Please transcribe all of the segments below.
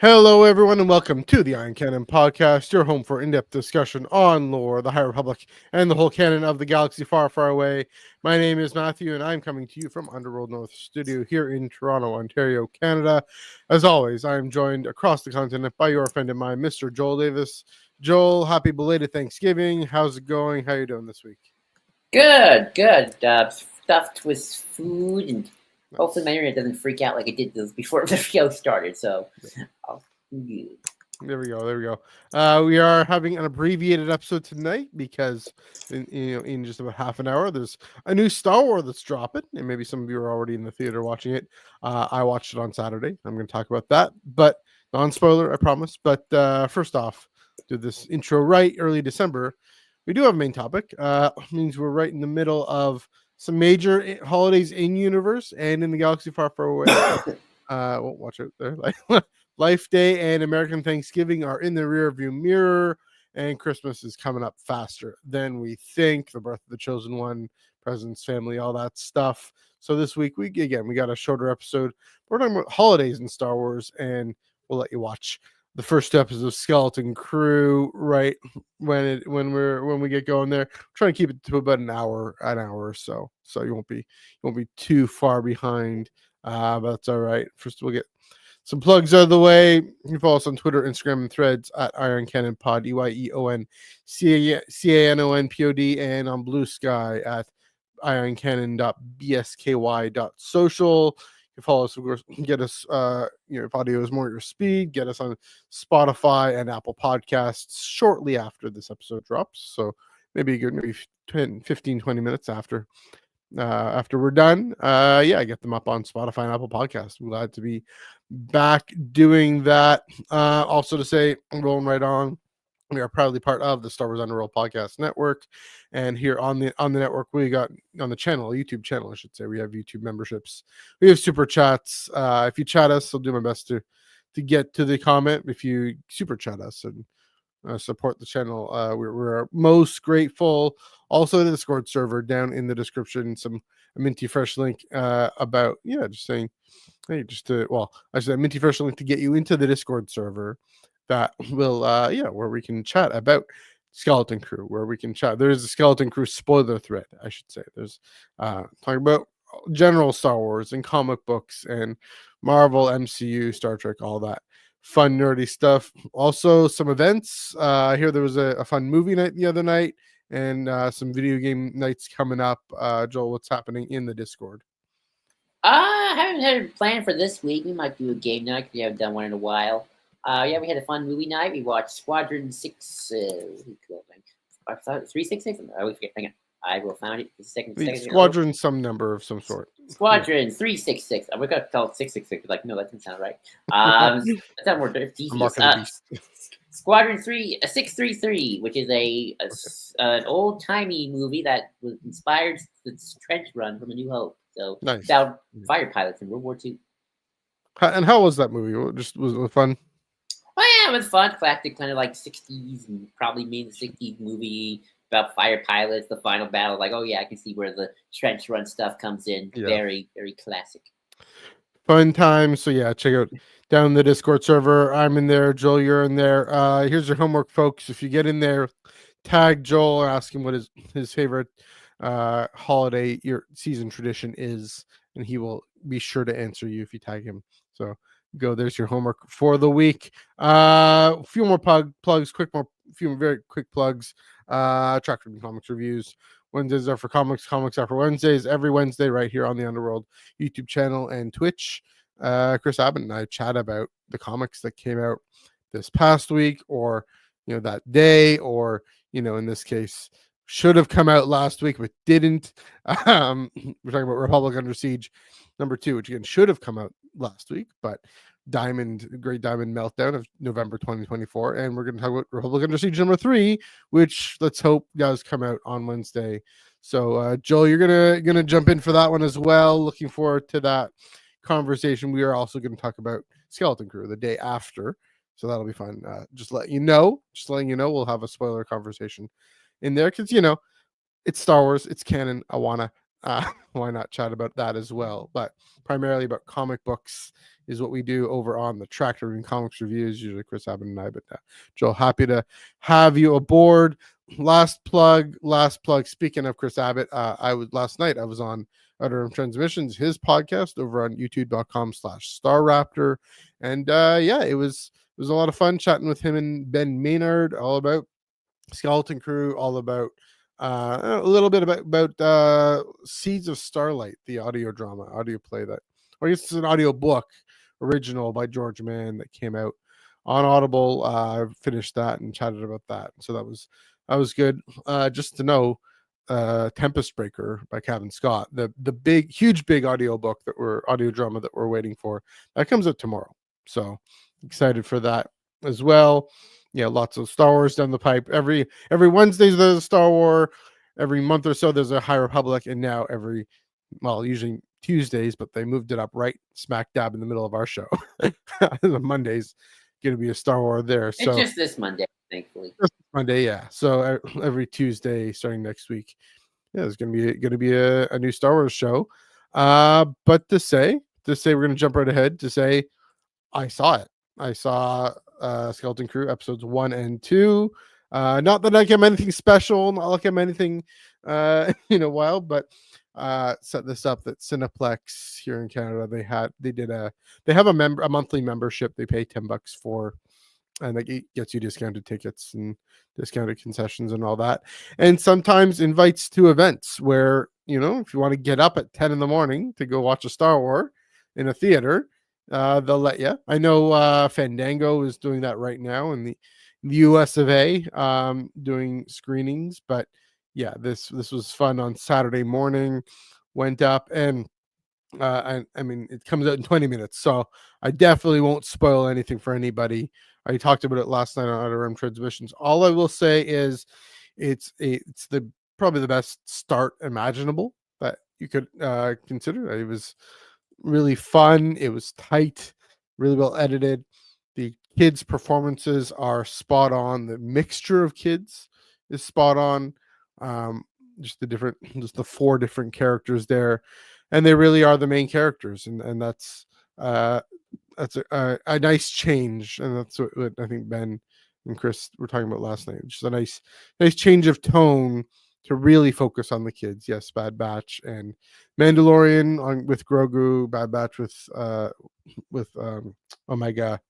Hello, everyone, and welcome to the Iron Canon podcast, your home for in-depth discussion on lore, the High Republic, and the whole canon of the galaxy far, far away. My name is Matthew, and I'm coming to you from Underworld North Studio here in Toronto, Ontario, Canada. As always, I am joined across the continent by your friend of mine, Mr. Joel Davis. Joel, happy belated Thanksgiving. How's it going? How you doing this week? Good. Stuffed with food, and hopefully my internet doesn't freak out like it did this before the show started. So, good. There we go. We are having an abbreviated episode tonight because in just about half an hour, there's a new Star Wars that's dropping, and maybe some of you are already in the theater watching it. I watched it on Saturday. I'm going to talk about that, but non-spoiler, I promise. But first off, do this intro right. Early December, we do have a main topic. Means we're right in the middle of some major holidays in universe and in the galaxy far, far away. Watch out there. Life Day and American Thanksgiving are in the rearview mirror, and Christmas is coming up faster than we think. The birth of the chosen one, president's family, all that stuff. So this week, we got a shorter episode. We're talking about holidays in Star Wars, and we'll let you watch the first episode of Skeleton Crew right when we get going there. We're trying to keep it to about an hour or so you won't be too far behind. But that's all right. First, we'll get some plugs out of the way. You can follow us on Twitter, Instagram, and Threads at Iron Canon Pod, EYEONCANONPOD, and on Blue Sky at ironcanon.bsky.social. You can follow us, of course, get us, if audio is more your speed, get us on Spotify and Apple Podcasts shortly after this episode drops. So maybe 10, 15, 20 minutes after we're done. Get them up on Spotify and Apple Podcasts. I'm glad to be back doing that. Also to say, I'm rolling right on. We are proudly part of the Star Wars Underworld Podcast Network, and here on the network, we got on the channel, YouTube channel, I should say, we have YouTube memberships. We have super chats. If you chat us, I'll do my best to get to the comment. If you super chat us and support the channel, we're most grateful. Also, the Discord server down in the description, a minty fresh link about just saying, hey, I said a minty fresh link to get you into the Discord server that will where we can chat about Skeleton Crew, where we can chat. There's a Skeleton Crew spoiler thread, I should say. There's talking about general Star Wars and comic books and Marvel, MCU, Star Trek, all that fun nerdy stuff. Also some events. I hear there was a fun movie night the other night, and some video game nights coming up. Joel, what's happening in the Discord? I haven't had a plan for this week. We might do a game night because we haven't done one in a while. We had a fun movie night. We watched Squadron 6. I thought 366. I always forget. Hang on. I will find it. Second. Squadron, some number of some sort. Squadron 366. We're gonna call it 666. Like, no, that doesn't sound right. That's not more devious. Squadron 633, which is an old timey movie that was inspired the trench run from A New Hope. So nice. About fighter pilots in World War II. And how was that movie? Was it fun? Well, yeah, it was fun. Classic, kind of like 60s, and probably made the 60s movie about fire pilots, the final battle. Like, oh yeah, I can see where the trench run stuff comes in. Yeah. Very, very classic. Fun time. So yeah, check out down the Discord server. I'm in there. Joel, you're in there. Here's your homework, folks. If you get in there, tag Joel or ask him what his favorite holiday season tradition is, and he will be sure to answer you if you tag him. So there's your homework for the week. A few more plugs, few very quick plugs. Track Reading Comics reviews. Wednesdays are for comics are for Wednesdays, every Wednesday right here on the Underworld YouTube channel and Twitch. Chris Abbott and I chat about the comics that came out this past week, or that day, or in this case should have come out last week but didn't. We're talking about Republic Under Siege #2, which again should have come out last week, but Great Diamond Meltdown of November 2024, and we're going to talk about Republic Under Siege #3, which let's hope does come out on Wednesday. So Joel, you're gonna jump in for that one as well. Looking forward to that conversation. We are also going to talk about Skeleton Crew the day after, so that'll be fun. Just letting you know, we'll have a spoiler conversation in there because it's Star Wars, it's canon. I wanna why not chat about that as well, but primarily about comic books is what we do over on the Tractor and Comics Reviews. Usually Chris Abbott and I, but Joel, happy to have you aboard. Last plug. Speaking of Chris Abbott, last night I was on Underworld Transmissions, his podcast over on youtube.com/StarRaptor, and it was a lot of fun chatting with him and Ben Maynard all about Skeleton Crew, all about a little bit about Seeds of Starlight, the audio play that, or I guess it's an audio book original by George Mann that came out on Audible. I finished that and chatted about that, so that was good. Just to know, Tempest Breaker by Kevin Scott, the huge audio book audio drama that we're waiting for, that comes out tomorrow, so excited for that as well. Lots of Star Wars down the pipe. Every Wednesdays there's a Star Wars. Every month or so there's a High Republic, and now usually Tuesdays, but they moved it up right smack dab in the middle of our show. Monday's going to be a Star Wars there. So it's just this Monday, thankfully. Just Monday, yeah. So every Tuesday starting next week, there's going to be a new Star Wars show. But to say we're going to jump right ahead to say I saw it. I saw Skeleton Crew episodes 1 and 2. Not that I came anything special, not like I'm anything in a while, but set this up that Cineplex here in Canada, they have a monthly membership they pay $10 for, and it gets you discounted tickets and discounted concessions and all that, and sometimes invites to events where, if you want to get up at 10 in the morning to go watch a Star Wars in a theater, they'll let you. I know Fandango is doing that right now in the US of A, doing screenings, but yeah, this was fun on Saturday morning. Went up, and I mean, it comes out in 20 minutes, so I definitely won't spoil anything for anybody. I talked about it last night on Underworld Transmissions. All I will say is it's probably the best start imaginable that you could consider. It was really fun. It was tight, really well edited. The kids' performances are spot on. The mixture of kids is spot on. Just the 4 different characters there, and they really are the main characters, and that's a nice change, and that's what I think Ben and Chris were talking about last night. Just a nice change of tone to really focus on the kids. Yes, Bad Batch and Mandalorian with Grogu, Bad Batch with Omega,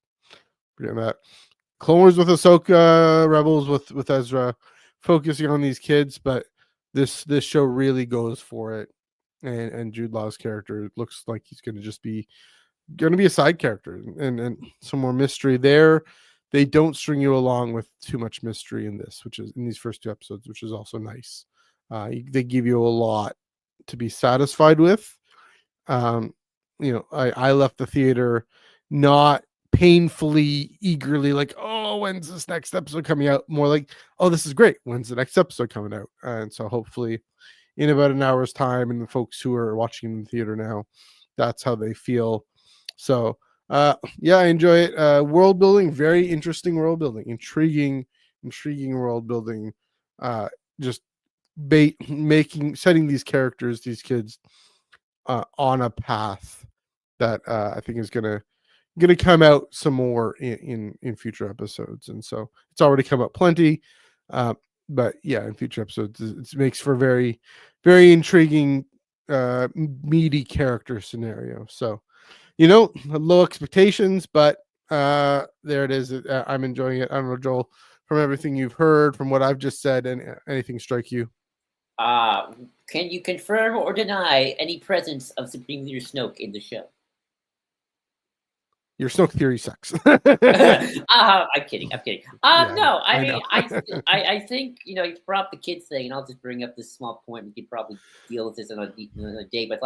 forgetting that, Clone Wars with Ahsoka, Rebels with Ezra, focusing on these kids, but this show really goes for it, and Jude Law's character looks like he's going to be a side character, and some more mystery there. They don't string you along with too much mystery in this, which is in these first 2 episodes, which is also nice. They give you a lot to be satisfied with. I left the theater not painfully eagerly like, oh, when's this next episode coming out? More like, oh, this is great, when's the next episode coming out? And so hopefully in about an hour's time, and the folks who are watching in the theater now, that's how they feel. So I enjoy it. World building, very interesting world building, intriguing world building. Just setting these characters, these kids, on a path that I think is gonna come out some more in future episodes, and so it's already come out plenty. But yeah, in future episodes, it makes for very, very intriguing, meaty character scenario. So, low expectations, but there it is. I'm enjoying it. I don't know, Joel, from everything you've heard, from what I've just said, and anything strike you? Can you confirm or deny any presence of Supreme Leader Snoke in the show? Your Snoke theory sucks. I'm kidding. Yeah, no, I I mean, know. I think, you brought up the kids thing, and I'll just bring up this small point. We could probably deal with this on a day, but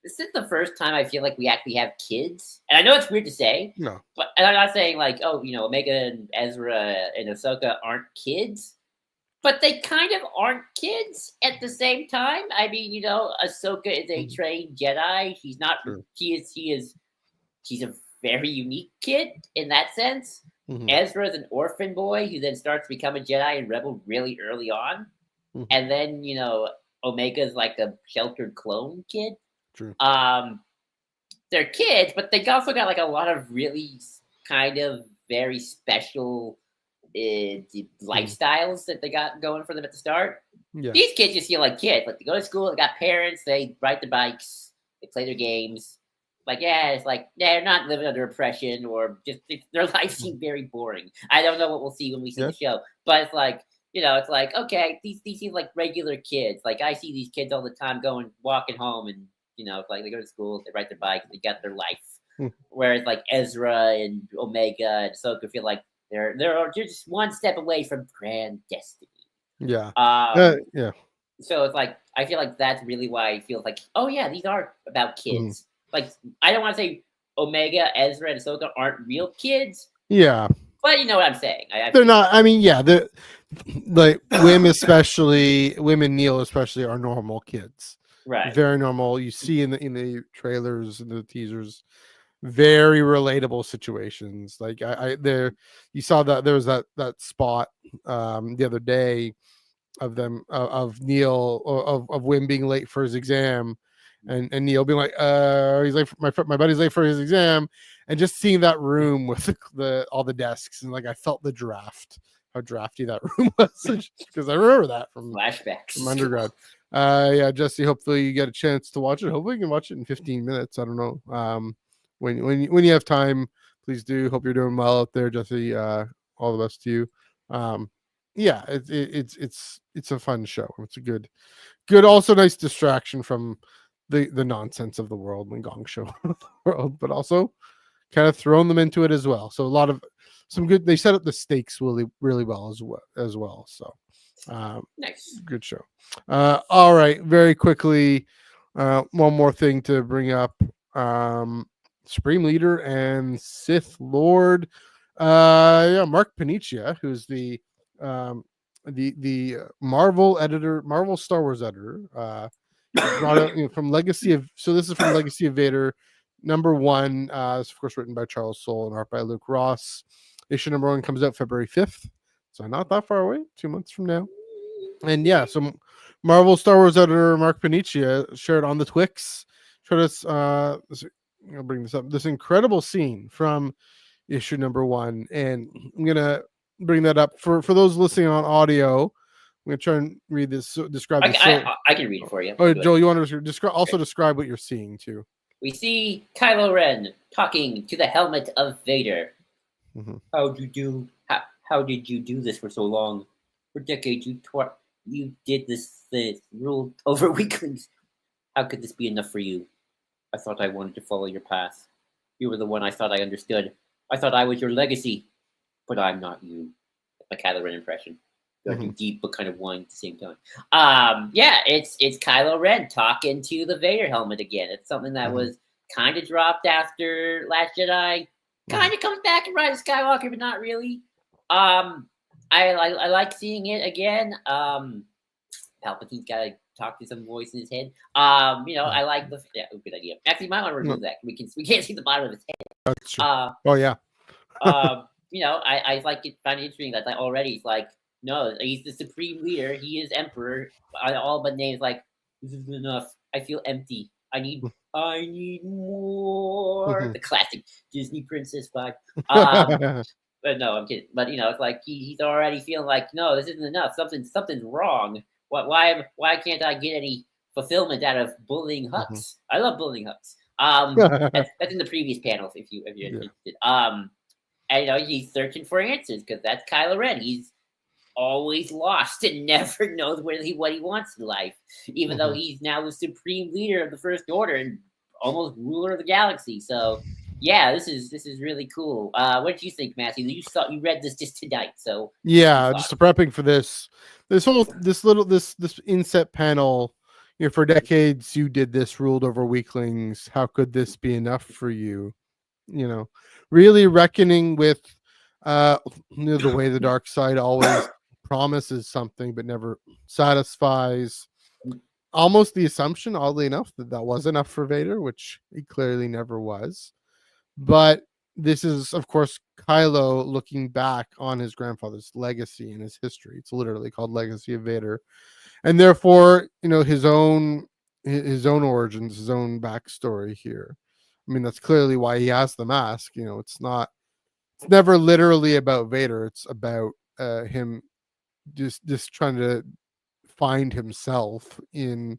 this is the first time I feel like we actually have kids. And I know it's weird to say, No. but and I'm not saying like, oh, Omega and Ezra and Ahsoka aren't kids, but they kind of aren't kids at the same time. I mean, Ahsoka is a trained Jedi. She's not. True. She's a very unique kid in that sense. Ezra is an orphan boy who then starts to become a Jedi and Rebel really early on. And then, Omega's like a sheltered clone kid. True. they're kids, but they also got like a lot of really kind of very special lifestyles that they got going for them at the start. Yeah. These kids just feel like kids. Like they go to school, they got parents, they ride their bikes, they play their games. Like, yeah, it's like they're not living under oppression or just their life seems very boring. I don't know what we'll see when we see the show, but it's like, it's like, okay, these seem like regular kids. Like I see these kids all the time walking home and, it's like they go to school, they ride their bike, they got their life. Whereas like Ezra and Omega and Ahsoka feel like they're just one step away from grand destiny. Yeah. Yeah. So it's like I feel like that's really why I feel like, oh yeah, these are about kids. Like I don't want to say Omega, Ezra, and Ahsoka aren't real kids. Yeah. But you know what I'm saying. They're not. I mean, yeah, the like women Neil especially are normal kids. Right. Very normal. You see in the trailers and the teasers, very relatable situations. Like you saw that there was that spot the other day of them of Neil of Wim being late for his exam, and Neil being like, he's late. My buddy's late for his exam, and just seeing that room with all the desks, and like I felt the draft, how drafty that room was, because I remember that from flashbacks from undergrad. Yeah, Jesse. Hopefully you get a chance to watch it. Hopefully you can watch it in 15 minutes. I don't know. When you have time, please do. Hope you're doing well out there, Jesse. All the best to you. Yeah, it's a fun show. It's a good, also nice distraction from the nonsense of the world and Gong Show world, but also kind of thrown them into it as well. So a lot of some good. They set up the stakes really well as well. So nice, good show. All right, very quickly, one more thing to bring up. Supreme Leader and Sith Lord. Mark Paniccia, who's the Marvel Star Wars editor, brought out from Legacy of. So this is from Legacy of Vader, #1. It's of course written by Charles Soule and art by Luke Ross. Issue #1 comes out February 5th, so not that far away. 2 months from now. And yeah, so Marvel Star Wars editor Mark Paniccia shared on the Twix, showed us. I'll bring this up. This incredible scene from issue #1, and I'm gonna bring that up for those listening on audio. I'm gonna try and read this. Describe this. I can read it for you. Oh, Joel, you want to describe what you're seeing too? We see Kylo Ren talking to the helmet of Vader. How did you do this for so long? For decades, you did this ruled over weaklings. How could this be enough for you? I thought I wanted to follow your path. You were the one I thought I understood. I thought I was your legacy, but I'm not you. That's my Kylo Ren impression. Deep but kind of whine at the same time. Yeah, it's Kylo Ren talking to the Vader helmet again. It's something that was kind of dropped after Last Jedi. Kind of comes back in Rise of Skywalker, but not really. I like seeing it again. Palpatine's got to talk to some voice in his head. I like the good idea. Actually, might want to remove that. We can't see the bottom of his head. That's true. Oh yeah. I like it. Find it interesting that already it's like, no, he's the supreme leader. He is emperor. All but names like, this isn't enough. I feel empty. I need more. The classic Disney princess vibe. But no, I'm kidding. But it's like he's already feeling like, no, this isn't enough. Something's wrong. Why can't I get any fulfillment out of bullying Hux? I love bullying Hux. That's in the previous panels if you're interested. And he's searching for answers because that's Kylo Ren. He's always lost and never knows what he wants in life, even though he's now the supreme leader of the First Order and almost ruler of the galaxy. So yeah, this is really cool. What did you think, Matthew? You read this just tonight, so yeah, just prepping for this inset panel. For decades you did this, ruled over weaklings. How could this be enough for you? Really reckoning with the way the dark side always promises something but never satisfies. Almost the assumption, oddly enough, that was enough for Vader, which he clearly never was. But this is, of course, Kylo looking back on his grandfather's legacy and his history. It's literally called Legacy of Vader, and therefore, his own origins, his own backstory here. I mean, that's clearly why he has the mask. It's never literally about Vader. It's about him just trying to find himself in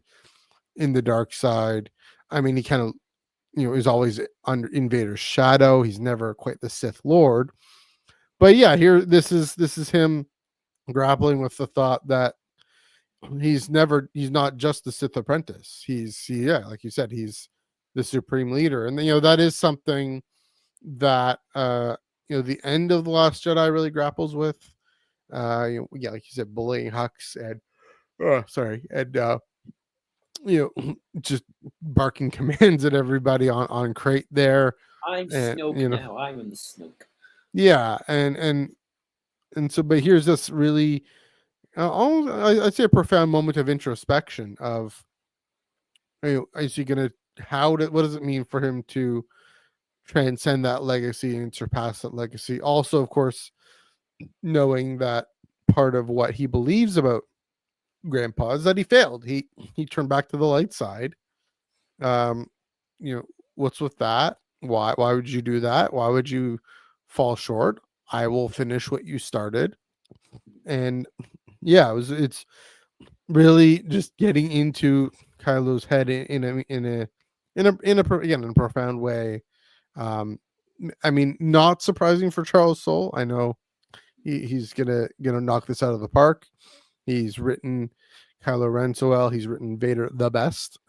the dark side. I mean, he kind of is always in Vader's shadow. He's never quite the Sith Lord. But yeah, here this is him grappling with the thought that he's not just the Sith apprentice. Like you said, he's the supreme leader. And that is something that the end of The Last Jedi really grapples with. Like you said, bullying Hux and just barking commands at everybody on Crate there. I'm and Snoke now. I'm in the Snoke. Yeah, and so, but here's this really, I'd say, a profound moment of introspection of, is he gonna what does it mean for him to transcend that legacy and surpass that legacy? Also, of course, knowing that part of what he believes about Grandpa is that he failed. He turned back to the light side. What's with that? Why would you do that? Why would you fall short? I will finish what you started. And yeah, it's really just getting into Kylo's head in a profound way. I mean, not surprising for Charles Soule. I know he's gonna knock this out of the park. He's written Kylo Ren so well. He's written Vader the best,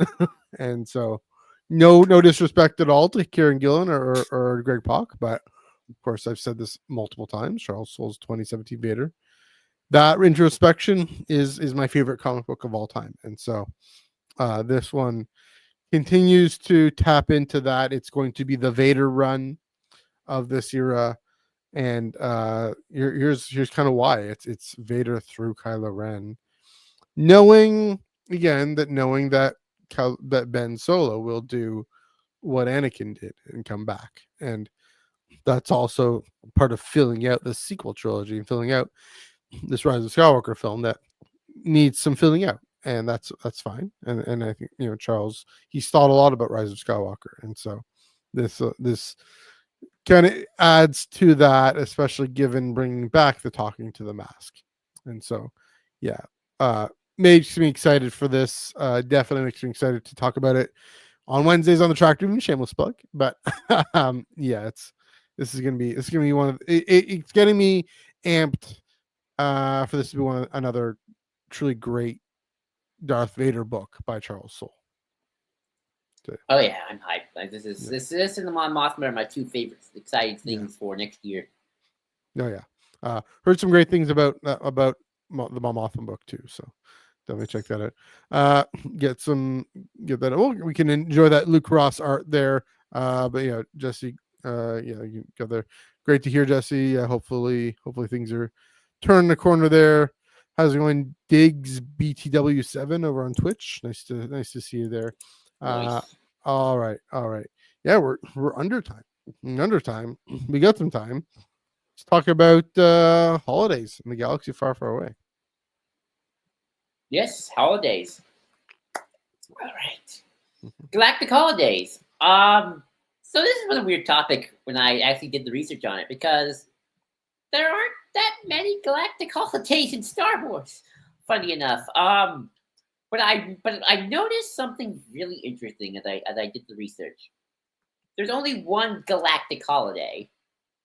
and so no disrespect at all to Kieran Gillen or Greg Pak, but of course I've said this multiple times. Charles Soule's 2017 Vader, that introspection is my favorite comic book of all time, and so this one continues to tap into that. It's going to be the Vader run of this era, and here's kind of why it's Vader through Kylo Ren, knowing that that Ben Solo will do what Anakin did and come back, and that's also part of filling out the sequel trilogy and filling out this Rise of Skywalker film that needs some filling out, and that's fine. And I think Charles, he's thought a lot about Rise of Skywalker, and so this kind of adds to that, especially given bringing back the talking to the mask, and so yeah, makes me excited for this. Definitely makes me excited to talk about it on Wednesdays on the Track Room. Shameless plug, but yeah, this is gonna be one of it's getting me amped for this to be another truly great Darth Vader book by Charles Soule. Oh yeah, I'm hyped. Like this and the Mon Mothma are my two favorite exciting things for next year. Oh yeah, heard some great things about the Mon Mothma book too. So definitely check that out. Get that. Well, we can enjoy that Luke Ross art there. But yeah, Jesse, you got there. Great to hear, Jesse. Hopefully things are turning the corner there. How's it going, Diggs BTW7 over on Twitch? Nice to see you there. Nice. All right. Yeah, we're under time. We got some time. Let's talk about holidays in the galaxy far, far away. Yes, holidays. All right. Galactic holidays. So this was a weird topic when I actually did the research on it, because there aren't that many galactic holidays in Star Wars. Funny enough. But I noticed something really interesting as I did the research. There's only one galactic holiday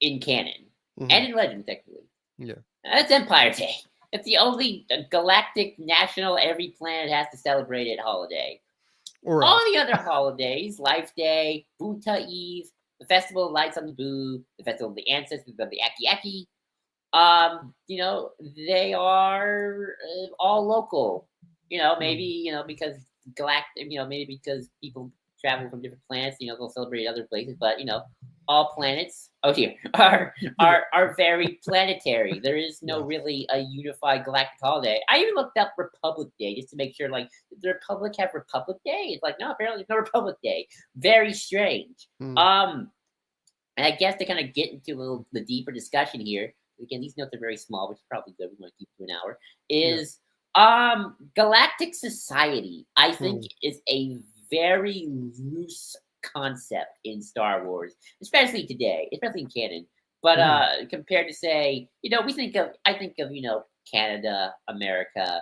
in canon and in legend, technically. Yeah. That's Empire Day. It's the only galactic national every planet has to celebrate it holiday. All the other holidays, Life Day, Bunta Eve, the Festival of Lights on the Boo, the Festival of the Ancestors of the Aki Aki, they are all local. Maybe, because galactic, maybe because people travel from different planets, they'll celebrate other places, but, all planets are very planetary. There is no really a unified galactic holiday. I even looked up Republic Day just to make sure, like, did the Republic have Republic Day? It's like, no, apparently there's no Republic Day. Very strange. And I guess to kind of get into the deeper discussion here, again, these notes are very small, which is probably good. We want to keep it to an hour. Is Galactic Society, I think, is a very loose concept in Star Wars, especially today, especially in canon. But compared to say, I think of Canada, America,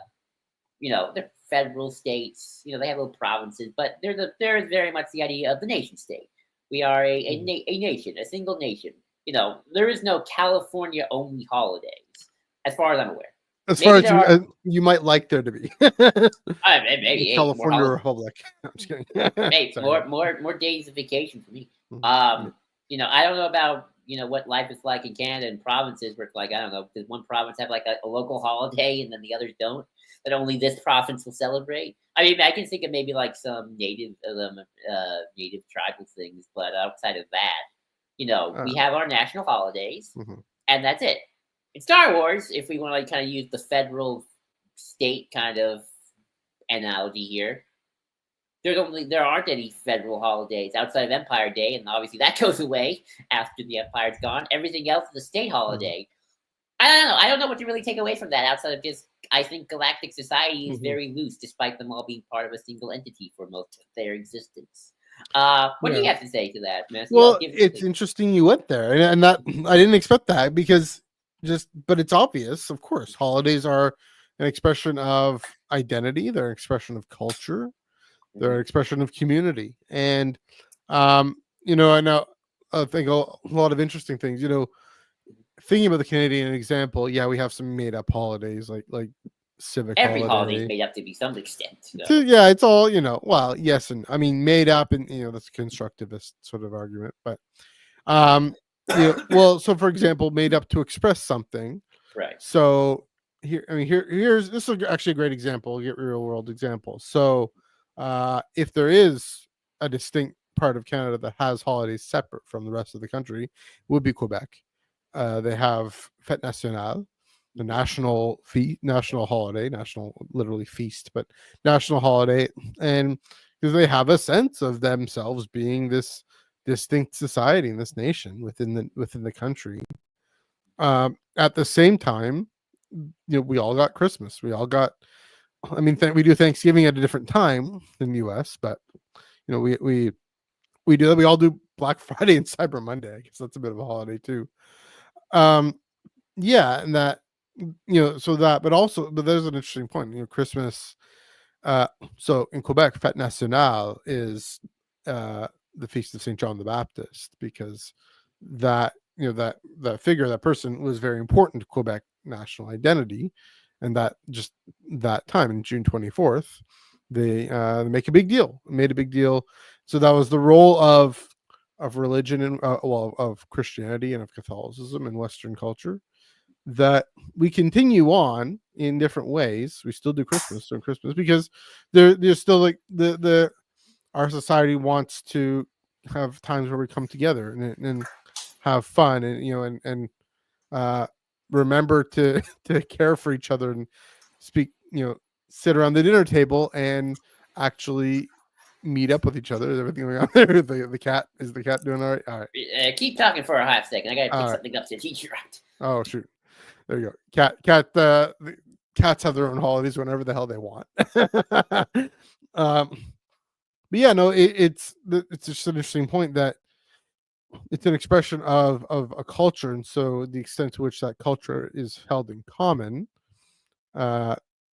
they're federal states. They have little provinces, but there is very much the idea of the nation state. We are a nation, a single nation. There is no California only holidays, as far as I'm aware. As far as you might like there to be. Maybe California Republic. I'm just kidding. Hey, more days of vacation for me. I don't know about what life is like in Canada and provinces where it's like, I don't know, does one province have like a local holiday and then the others don't? That only this province will celebrate. I mean, I can think of maybe like some native tribal things, but outside of that, we have our national holidays, and that's it. In Star Wars, if we want to kind of use the federal state kind of analogy here, there aren't any federal holidays outside of Empire Day, and obviously that goes away after the Empire's gone. Everything else is a state holiday. I don't know what to really take away from that outside of just, I think galactic society is very loose, despite them all being part of a single entity for most of their existence. What do you have to say to that, Matthew? Well, it's interesting you went there, and that I didn't expect that but it's obvious, of course. Holidays are an expression of identity, they're an expression of culture, they're an expression of community, and I know I think a lot of interesting things. Thinking about the Canadian example, we have some made up holidays like civic every holiday is made up to some extent. Yeah, it's all well, yes, and I mean made up, and that's a constructivist sort of argument, but so for example, made up to express something, right? So here's this is actually a great example. Get real world example. So if there is a distinct part of Canada that has holidays separate from the rest of the country, it would be Quebec. They have Fête Nationale, the national holiday, literally feast, but national holiday, and because they have a sense of themselves being this distinct society in this nation within the country. At the same time, we all got Christmas. We all got. I mean, we do Thanksgiving at a different time in the U.S., but we all do Black Friday and Cyber Monday. I guess that's a bit of a holiday too. And that but there's an interesting point. Christmas. So in Quebec, Fête Nationale is the feast of Saint John the Baptist, because that figure, that person, was very important to Quebec national identity, and that time in June 24th, they made a big deal. So that was the role of religion and of Christianity and of Catholicism in Western culture, that we continue on in different ways. We still do Christmas because there's still like our society wants to have times where we come together and have fun, and remember to care for each other and speak, sit around the dinner table and actually meet up with each other. Is everything going on there? Is the cat doing all right? All right. Keep talking for a half second. I gotta pick something up to teach you right. Oh shoot! There you go. The cats have their own holidays whenever the hell they want. But yeah, no, it's just an interesting point that it's an expression of a culture, and so the extent to which that culture is held in common,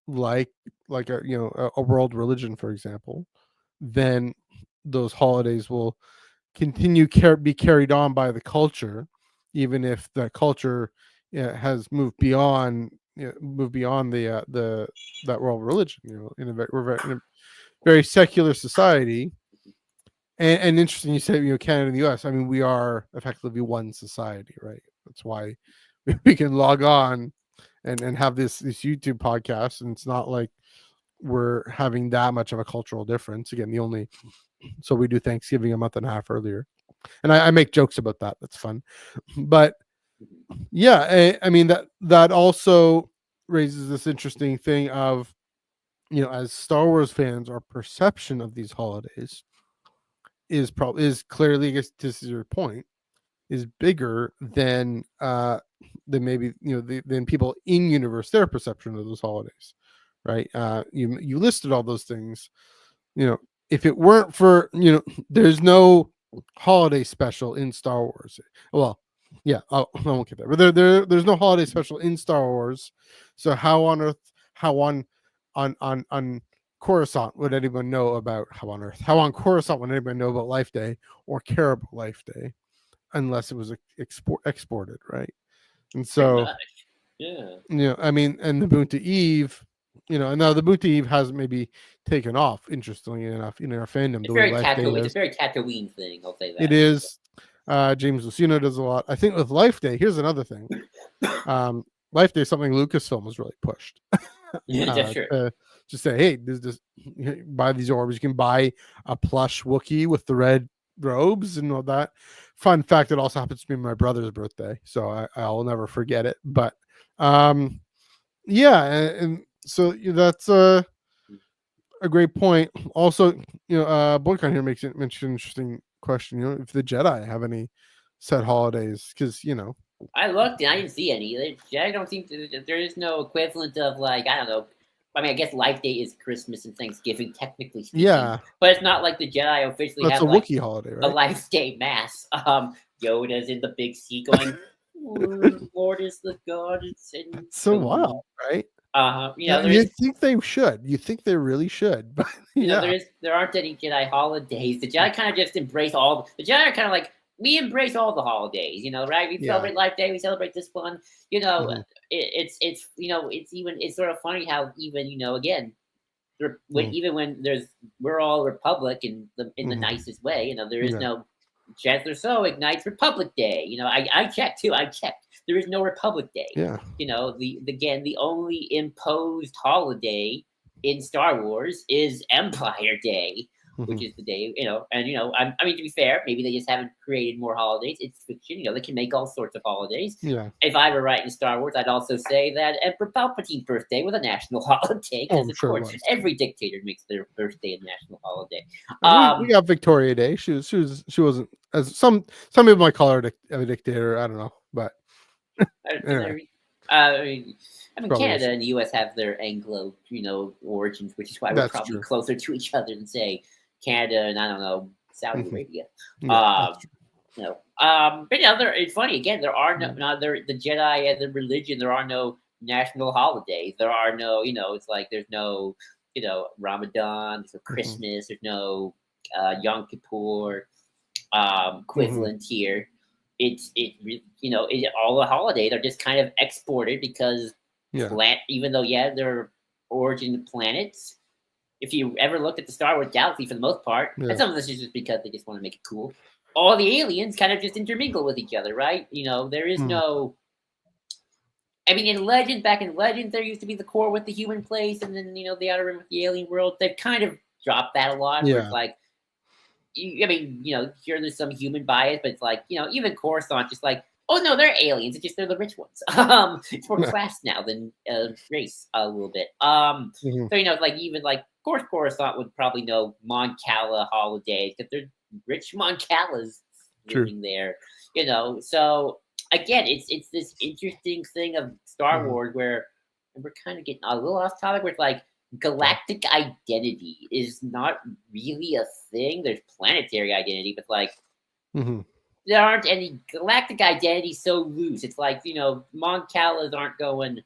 like a world religion, for example, then those holidays will continue be carried on by the culture, even if the culture has moved beyond that world religion. We're in a very secular society, and interesting you say Canada and the U.S. I mean, we are effectively one society, right? That's why we can log on and have this YouTube podcast, and it's not like we're having that much of a cultural difference. Again, so we do Thanksgiving a month and a half earlier, and I make jokes about that. That's fun, but yeah, I mean that also raises this interesting thing of, as Star Wars fans, our perception of these holidays is clearly, I guess this is your point, is bigger than maybe than people in universe, their perception of those holidays, right? You listed all those things, if it weren't for, there's no holiday special in Star Wars. Well, yeah, I won't get there, but there's no holiday special in Star Wars. So how on earth, how on Coruscant would anyone know about how on Coruscant would anyone know about Life Day or care about Life Day unless it was exported, right? And so, yeah. I mean, and the Boonta Eve, and now the Boonta Eve has maybe taken off, interestingly enough, in our fandom, It's the way very Life Day It's a is. very Tatooine thing. I'll say It that. is. James Lucino does a lot. I think with Life Day, here's another thing. Life Day is something Lucasfilm has really pushed. Yeah, that's true. To say, hey, there's this, buy these orbs. You can buy a plush Wookiee with the red robes and all that. Fun fact, it also happens to be my brother's birthday, so I'll never forget it. But yeah, and so that's a great point. Also, Boycon here mentions an interesting question. If the Jedi have any set holidays, because I looked and I didn't see any. I don't think there is no equivalent of like I don't know. I mean, I guess Life Day is Christmas and Thanksgiving, technically speaking. Yeah, but it's not like the Jedi officially that's have a like Wookiee holiday, a right? Life Day mass. Yoda's in the big seat going, "Lord is the God." So wild, right? You There's think they should? You think they really should? But yeah, there aren't any Jedi holidays. The Jedi kind of just embrace all. The Jedi are kind of like we embrace all the holidays. Right? We celebrate Life Day. We celebrate this one. Mhm. It's it's sort of funny how even again Mhm. even when we're all Republic in the Mhm. nicest way. There is Yeah. no Chancellor So ignites Republic Day. I checked too. I checked. There is no Republic Day. Yeah. The only imposed holiday in Star Wars is Empire Day, which Mhm. is the day, I mean, to be fair, maybe they just haven't created more holidays. It's fiction, they can make all sorts of holidays. Yeah. If I were writing Star Wars, I'd also say that Emperor Palpatine's birthday was a national holiday because, I'm of sure it course, was. every dictator makes their birthday a national holiday. We got Victoria Day. She wasn't as some people might call her a dictator. I don't know, but anyway, I mean, probably is. Canada and the U.S. have their Anglo, origins, which is why we're That's probably true. closer to each other than say Canada and I don't know Saudi Mhm. Arabia. Yeah, that's true. But it's funny again. There are the Jedi as a religion. There are no national holidays. There are no, it's like there's no, Ramadan, there's no Christmas, there's no Yom Kippur equivalent here. All the holidays are just kind of exported because even though they're origin planets. If you ever looked at the Star Wars galaxy for the most part, and some of this is just because they just want to make it cool, all the aliens kind of just intermingle with each other, right? There is no. I mean, back in Legends, there used to be the core with the human place, and then the outer rim with the alien world. They've kind of dropped that a lot. Where it's like, I mean, here there's some human bias, but it's like, even Coruscant, just like, oh no, they're aliens. It's just they're the rich ones. It's more class now than race a little bit. So like even like, of course, Coruscant would probably know Mon Cala holidays because they're rich Mon Calas living there. So again, it's this interesting thing of Star Wars where we're kind of getting a little off topic. Where it's like galactic identity is not really a thing. There's planetary identity, but like there aren't any galactic identity so loose. It's like Mon Calas aren't going,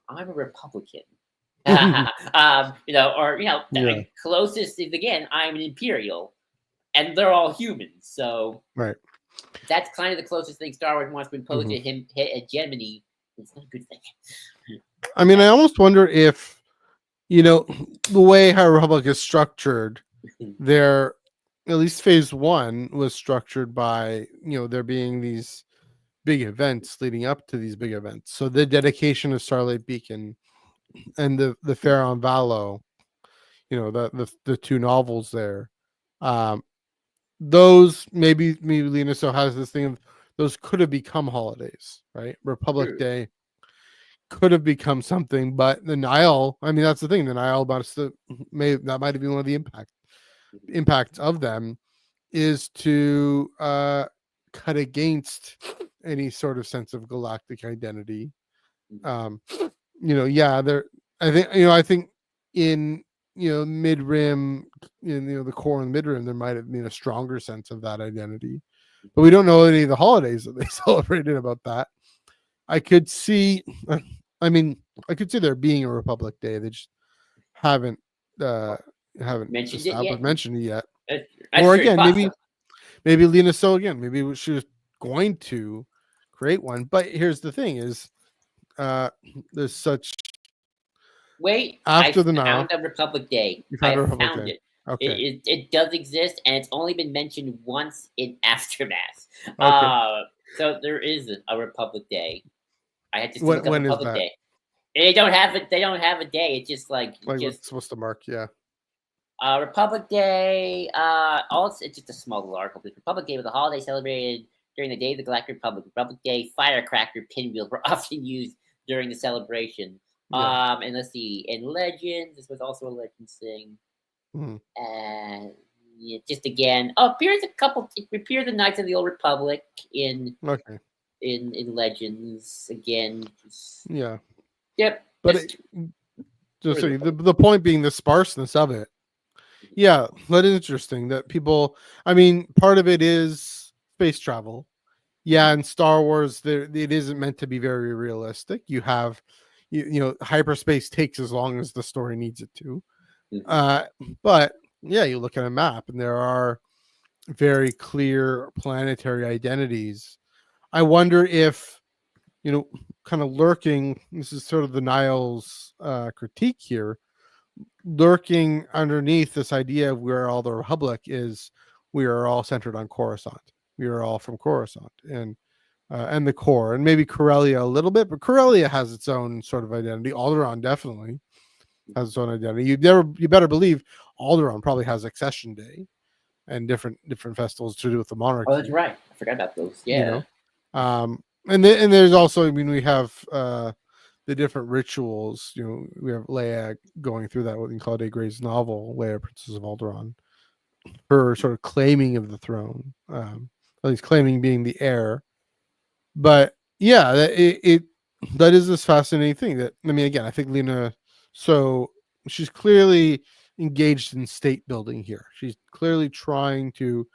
I'm a Republican. The closest is again, I'm an Imperial, and they're all humans. So that's kind of the closest thing Star Wars wants to impose to him hegemony. It's not a good thing. I mean, I almost wonder if the way High Republic is structured, there, at least phase 1 was structured by there being these big events leading up to these big events. So the dedication of Starlight Beacon and the Fair on Valo, the two novels there, those maybe Lena so has this thing of those could have become holidays, right? Republic Day could have become something, but the Nile, I mean, that's the thing. The Nile about that might have been one of the impacts of them is to cut against any sort of sense of galactic identity. There I think I think in mid rim, the core and mid rim, there might have been a stronger sense of that identity. But we don't know any of the holidays that they celebrated about that. I could see, I could see there being a Republic Day. They just haven't mentioned it yet. mentioned it yet. I'm Or sure again, maybe Lena So again, maybe she was going to create one. But here's the thing: is there's such after I found a Republic Day. I found it. Okay. It does exist, and it's only been mentioned once in Aftermath. Okay. So there is a Republic Day. I had to when Republic is that? Day. They don't have it. They don't have a day. It's just what's supposed to mark. Yeah. Republic Day. It's just a small little article. Republic Day was a holiday celebrated during the Day of the Galactic Republic. Republic Day firecracker pinwheels were often used during the celebration. Yeah. And let's see. In Legends, this was also a Legends thing. Mm-hmm. And just again, appears the Knights of the Old Republic in Legends again. Yeah. Yep. But the point being the sparseness of it. Yeah, that is interesting. That people, part of it is space travel. Yeah, in Star Wars, it isn't meant to be very realistic. You have, hyperspace takes as long as the story needs it to. But yeah, you look at a map and there are very clear planetary identities. I wonder if, kind of lurking, this is sort of the Niles critique here, lurking underneath this idea of where all the Republic is, we are all centered on Coruscant. We are all from Coruscant and the core, and maybe Corellia a little bit, but Corellia has its own sort of identity. Alderaan definitely has its own identity. You better believe Alderaan probably has Accession Day and different festivals to do with the monarchy. Oh, that's right. I forgot about those. Yeah. And there's also, we have the different rituals. We have Leia going through that, what you call Claudia Gray's novel, Leia, Princess of Alderaan. Her sort of claiming of the throne, at least claiming being the heir. But yeah, that is this fascinating thing. That again, I think Lena, so she's clearly engaged in state building here. She's clearly trying to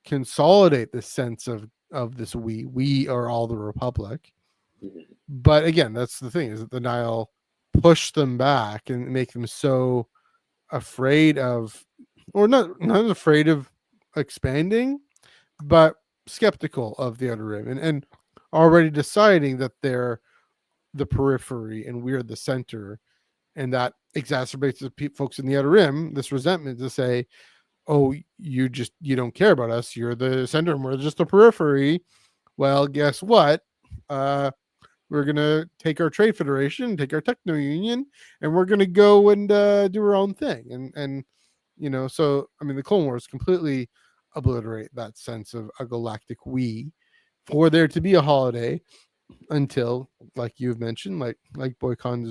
consolidate the sense of this we are all the Republic. But again, that's the thing, is that the Nile push them back and make them so afraid of, or not afraid of expanding, but skeptical of the Outer Rim and already deciding that they're the periphery and we're the center, and that exacerbates the folks in the Outer Rim, this resentment to say, oh, you don't care about us, you're the center and we're just the periphery. Well, guess what? We're gonna take our trade federation, take our techno union, and we're gonna go and do our own thing. And so the Clone Wars completely obliterate that sense of a galactic we, for there to be a holiday until, like you've mentioned, like Boy Con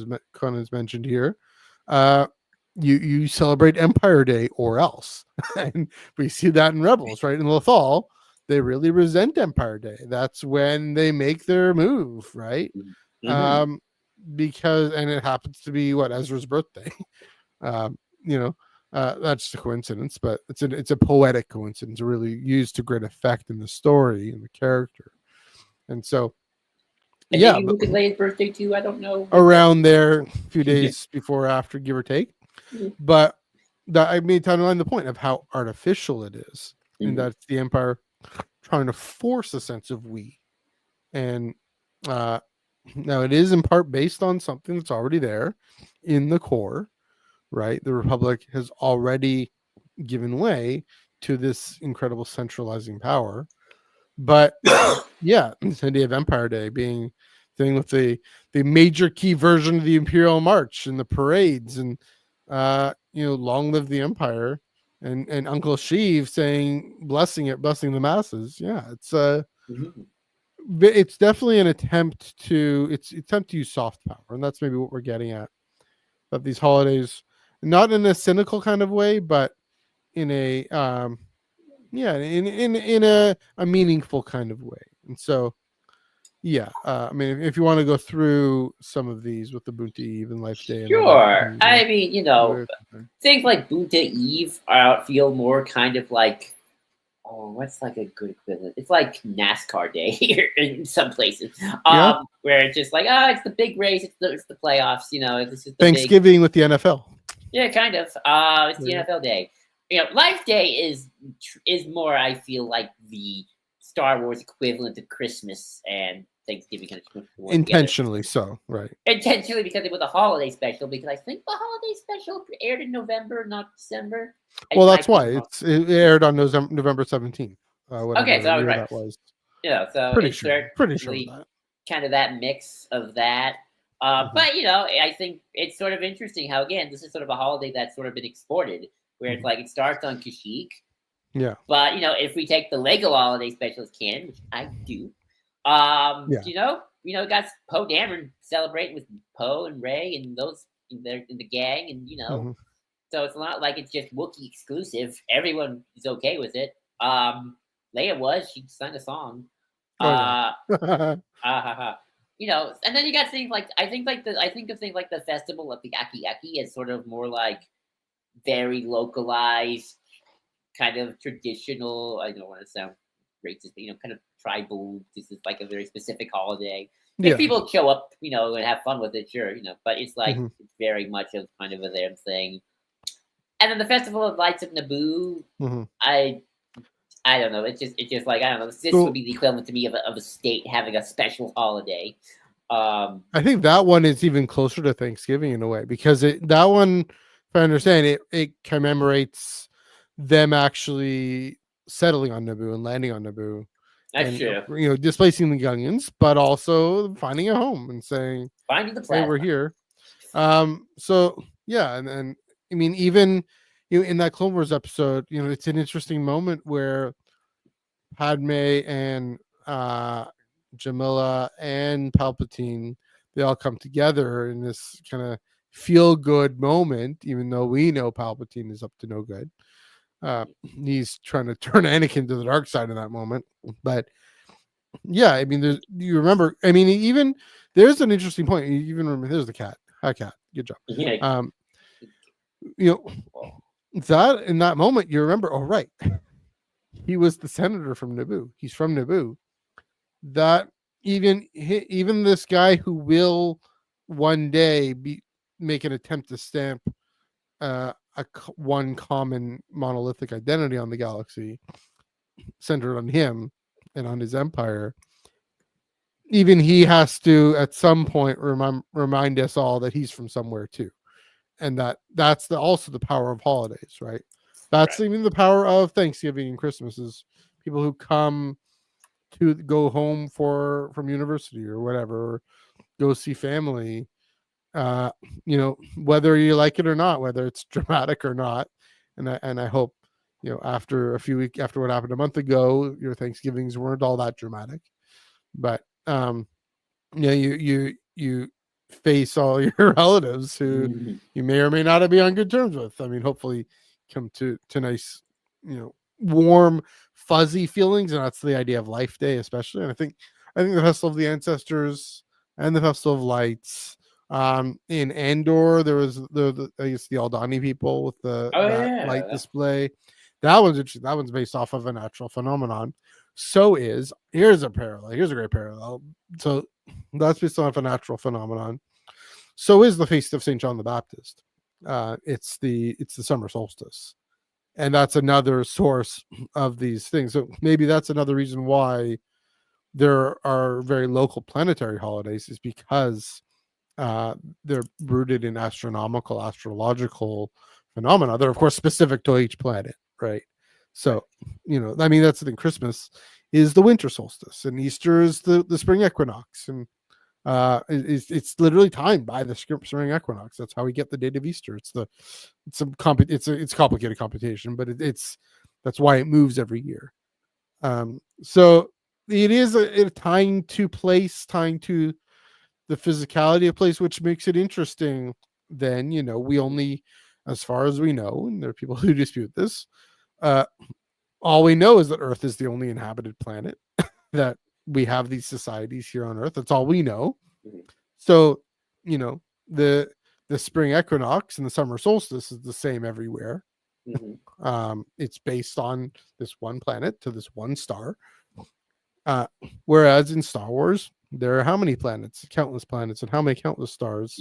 has mentioned here, you celebrate Empire Day or else. And we see that in Rebels, right? In Lothal, they really resent Empire Day. That's when they make their move, right? Because, and it happens to be Ezra's birthday. That's just a coincidence, but it's a poetic coincidence, really used to great effect in the story and the character. And so, and maybe Luke and Leia's birthday too. I don't know. Around there, a few days before or after, give or take. But I made to underline the point of how artificial it is, and that's the Empire trying to force a sense of we. And now it is in part based on something that's already there in the core, right? The Republic has already given way to this incredible centralizing power. But yeah, this idea of Empire Day being thing with the major key version of the Imperial March and the parades, and long live the Empire, and Uncle Sheev saying blessing the masses. Yeah, it's definitely an attempt to use soft power, and that's maybe what we're getting at. That these holidays, not in a cynical kind of way, but in a in a meaningful kind of way. And so Yeah, I mean, if you want to go through some of these with the Bunta Eve and Life Day and other, Sure. I mean, things like Bunta Eve feel more kind of like, oh, what's like a good equivalent? It's like NASCAR Day here in some places, yeah, where it's just like, oh, it's the big race, it's the playoffs, this is the Thanksgiving with the NFL. Yeah, kind of. It's the NFL Day. Life Day is more. I feel like the Star Wars equivalent of Christmas and Thanksgiving kind of intentionally so, right? Intentionally because it was a holiday special. Because I think the holiday special aired in November, not December. Well, that's why it aired on November 17th. Okay, so I was right. That was. Yeah, so pretty sure that. Kind of that mix of that. But I think it's sort of interesting how again this is sort of a holiday that's sort of been exported, where it's like it starts on Kashyyyk. Yeah. But if we take the Lego holiday special as canon, which I do, got Poe Dameron celebrating with Poe and Rey and those in the gang, and so it's not like it's just Wookiee exclusive. Everyone is okay with it. Leia she sang a song. And then you got things like I think of things like the festival of the Aki Aki as sort of more like very localized, kind of traditional. I don't want to sound racist, but kind of tribal. This is like a very specific holiday. If people show up, and have fun with it, sure, but it's like it's very much of kind of a their thing. And then the Festival of Lights of Naboo, I don't know. It's just like I don't know. This would be the equivalent to me of a state having a special holiday. I think that one is even closer to Thanksgiving in a way because that one, if I understand it commemorates them actually settling on Naboo and landing on Naboo. That's true. Displacing the Gungans, but also finding a home and saying, finding the plasma. Hey, we're here. So yeah, and I mean, even in that Clone Wars episode, it's an interesting moment where Padme and Jamila and Palpatine, they all come together in this kind of feel-good moment, even though we know Palpatine is up to no good. He's trying to turn Anakin to the dark side in that moment. But yeah, I mean, you remember, I mean, even there's an interesting point. You even remember, there's the cat. Hi, cat. Good job. Yeah. That in that moment, you remember, oh, right. He was the senator from Naboo. He's from Naboo. That even this guy who will one day make an attempt to stamp one common monolithic identity on the galaxy, centered on him and on his empire. Even he has to, at some point, remind us all that he's from somewhere too, and that's also the power of holidays, right? That's even the power of Thanksgiving and Christmas is people who come to go home from university or whatever, or go see family. Whether you like it or not, whether it's dramatic or not, and I hope after a few weeks after what happened a month ago, your Thanksgivings weren't all that dramatic, but you face all your relatives who you may or may not be on good terms with. I mean, hopefully come to nice, warm, fuzzy feelings, and that's the idea of Life Day, especially. And I think the Festival of the Ancestors and the Festival of Lights. In Andor, there was I guess the Aldani people with the light display. That one's interesting. That one's based off of a natural phenomenon. Here's a parallel. Here's a great parallel. So that's based off a natural phenomenon. So is the Feast of St. John the Baptist. It's the summer solstice, and that's another source of these things. So maybe that's another reason why there are very local planetary holidays, is because they're rooted in astrological phenomena. They're of course specific to each planet, right? So I mean, that's the thing. Christmas is the winter solstice, and Easter is the spring equinox, and it's literally timed by the spring equinox. That's how we get the date of Easter. It's complicated computation, but that's why it moves every year. So it is a tying to place, tying to the physicality of place, which makes it interesting. Then we only, as far as we know, and there are people who dispute this, all we know is that Earth is the only inhabited planet that we have these societies here on Earth. That's all we know. Mhm. So, the spring equinox and the summer solstice is the same everywhere. It's based on this one planet to this one star. Whereas in Star Wars, there are how many planets? Countless planets, and how many countless stars?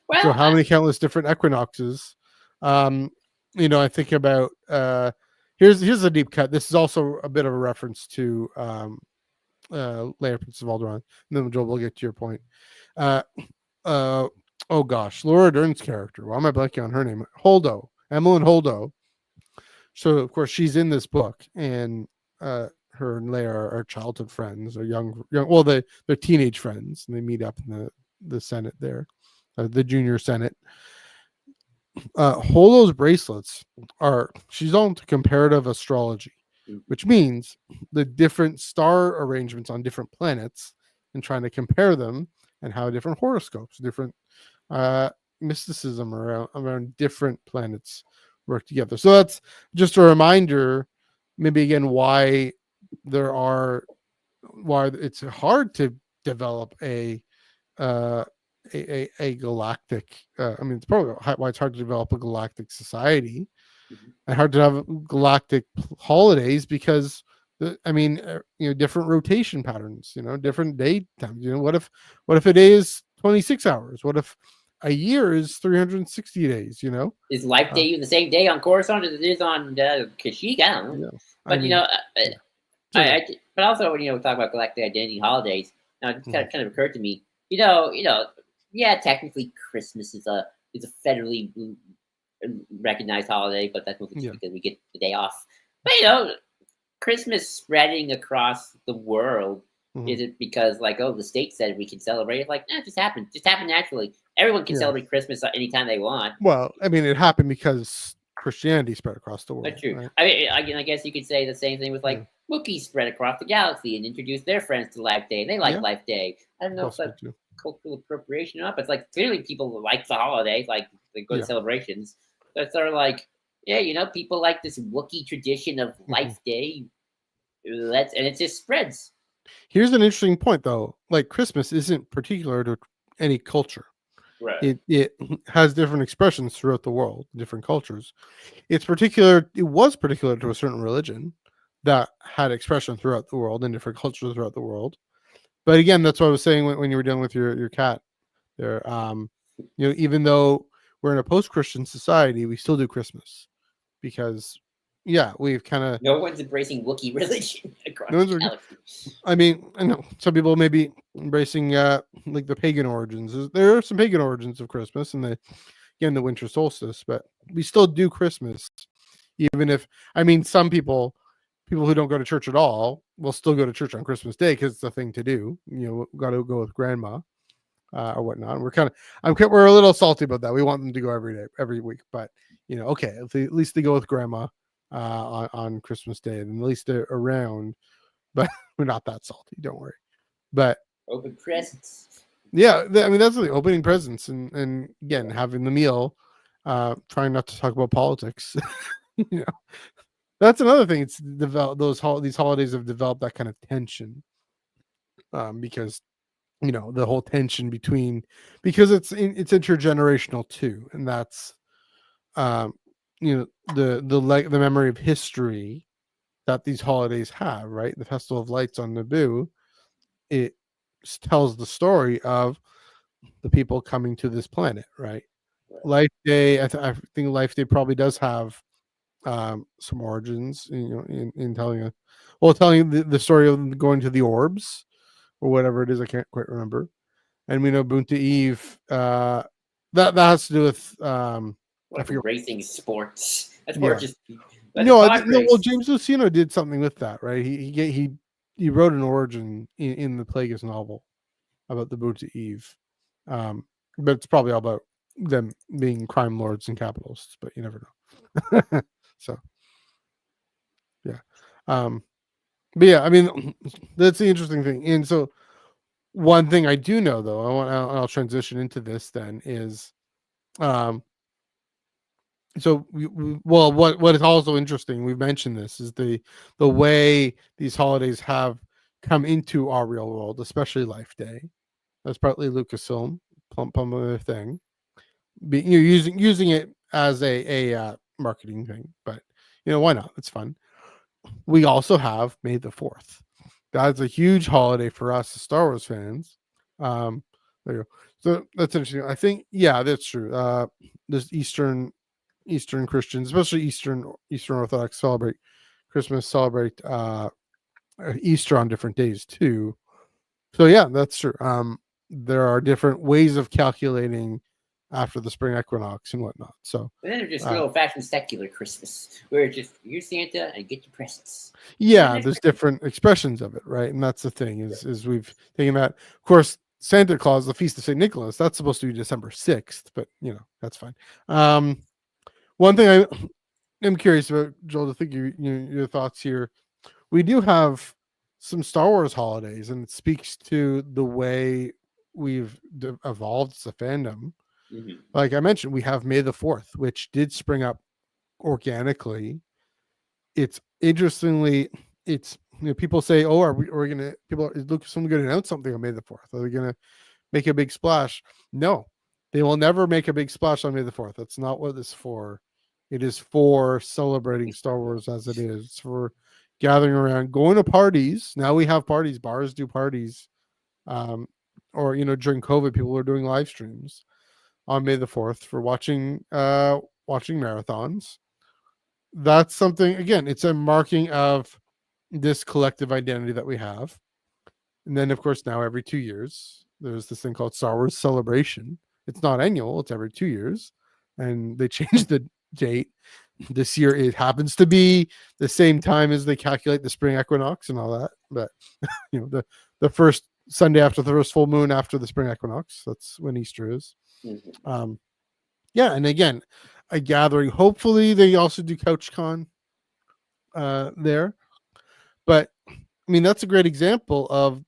Well, so how many countless different equinoxes? I think about here's a deep cut. This is also a bit of a reference to Leia Prince of Alderaan. And then Joel will get to your point. Oh gosh, Laura Dern's character. Why am I blanking on her name? Holdo, Emmeline Holdo. So of course she's in this book, and her and Leia are childhood friends, or young. Well, they're teenage friends, and they meet up in the Senate there, the Junior Senate. Holdo's bracelets she's on to comparative astrology, which means the different star arrangements on different planets and trying to compare them and how different horoscopes, different mysticism around different planets work together. So that's just a reminder, maybe again, why it's hard to develop a galactic. It's probably why it's hard to develop a galactic society, and hard to have galactic holidays because different rotation patterns, different day times. What if a day is 26 hours? What if a year is 360 days? Is Life Day the same day on Coruscant as it is on Kashyyyk? I don't know. Yeah. But but also when we talk about galactic identity holidays, it kind of occurred to me, yeah, technically Christmas is a federally recognized holiday, but that's mostly because we get the day off. But Christmas spreading across the world, is it because the state said we can celebrate it? It just happened naturally. Everyone can celebrate Christmas anytime they want. Well, it happened because Christianity spread across the world. That's true. Right? I guess you could say the same thing with Wookiees spread across the galaxy and introduced their friends to Life Day. They like Life Day. I don't know if that's cultural appropriation or not, but it's clearly people like the holidays, they go to celebrations. But sort of people like this Wookiee tradition of Life Day. And it just spreads. Here's an interesting point, though. Christmas isn't particular to any culture. Right. It has different expressions throughout the world, different cultures. It was particular to a certain religion that had expression throughout the world in different cultures throughout the world. But again, that's what I was saying when you were dealing with your cat there. Even though we're in a post-Christian society, we still do Christmas because we've kind of no one's embracing Wookiee religion across the galaxy. I know some people may be embracing the pagan origins. There are some pagan origins of Christmas, and the winter solstice, but we still do Christmas, even if some people who don't go to church at all will still go to church on Christmas Day because it's a thing to do. Got to go with grandma or whatnot. We're a little salty about that. We want them to go every day, every week, but okay, at least they go with grandma on Christmas Day, and at least they're around. But we're not that salty, don't worry. But open presents. Yeah, that's the opening presents, and again having the meal, trying not to talk about politics. That's another thing. It's developed these holidays have developed that kind of tension, because the whole tension because it's intergenerational too, and that's the memory of history that these holidays have, right? The Festival of Lights on Naboo, it tells the story of the people coming to this planet, right? Life Day, I think Life Day probably does have some origins, in telling the story of going to the orbs or whatever it is. I can't quite remember. And we know Bunta Eve, that has to do with racing sports. That's more just. Well, James Luceno did something with that, right? He wrote an origin in the Plagueis novel about the Bunta Eve, but it's probably all about them being crime lords and capitalists, but you never know. So, yeah. But yeah, that's the interesting thing. And so, one thing I do know, though, I'll transition into this then is, so what is also interesting, we've mentioned this, is the way these holidays have come into our real world, especially Life Day. That's partly Lucasfilm pumping their thing, using it as a marketing thing. But why not? It's fun. We also have May the 4th. That's a huge holiday for us as Star Wars fans. There you go. So that's interesting. I think, yeah, that's true. There's Eastern Christians, especially Eastern Orthodox, celebrate Christmas, celebrate Easter on different days too. So yeah, that's true. There are different ways of calculating after the spring equinox and whatnot. So but then there's just good old fashioned secular Christmas, where it's just you're Santa and get your presents. Yeah, there's different expressions of it, right? And that's the thing is we've taken that. Of course, Santa Claus, the Feast of St. Nicholas, that's supposed to be December 6th, but that's fine. One thing I'm curious about, Joel, to think your thoughts here. We do have some Star Wars holidays, and it speaks to the way we've evolved as a fandom. Mm-hmm. Like I mentioned, we have May the 4th, which did spring up organically. It's interestingly, it's people say, "Oh, are we gonna?" People is Lucasfilm going to announce something on May the 4th? Are they going to make a big splash? No, they will never make a big splash on May the 4th. That's not what it's for. It is for celebrating Star Wars as it is. It's for gathering around, going to parties. Now we have parties. Bars do parties. Or during COVID, people were doing live streams on May the 4th for watching marathons. That's something, again, it's a marking of this collective identity that we have. And then, of course, now every 2 years, there's this thing called Star Wars Celebration. It's not annual, it's every 2 years. And they changed the date. This year, it happens to be the same time as they calculate the spring equinox and all that. But, the first Sunday after the first full moon after the spring equinox, that's when Easter is. Mm-hmm. Yeah, and again, a gathering. Hopefully, they also do CouchCon there. But I mean, that's a great example of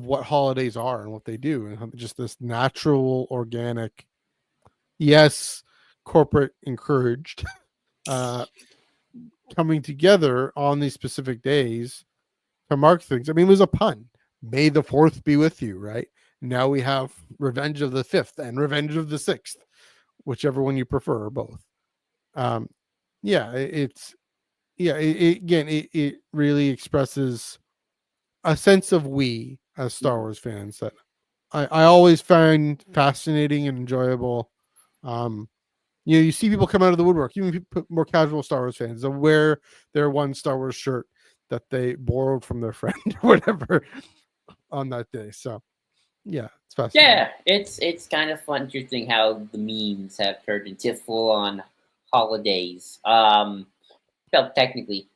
what holidays are and what they do, and just this natural, organic. Yes, corporate encouraged coming together on these specific days to mark things. I mean, it was a pun. May the 4th be with you, right? Now we have Revenge of the 5th and Revenge of the 6th, whichever one you prefer, or both. It really expresses a sense of we as Star Wars fans that I always find fascinating and enjoyable. You see people come out of the woodwork, even more casual Star Wars fans, that wear their one Star Wars shirt that they borrowed from their friend or whatever on that day. So yeah, it's fascinating. Yeah, it's kind of fun to think how the memes have turned into full on holidays. Well, technically,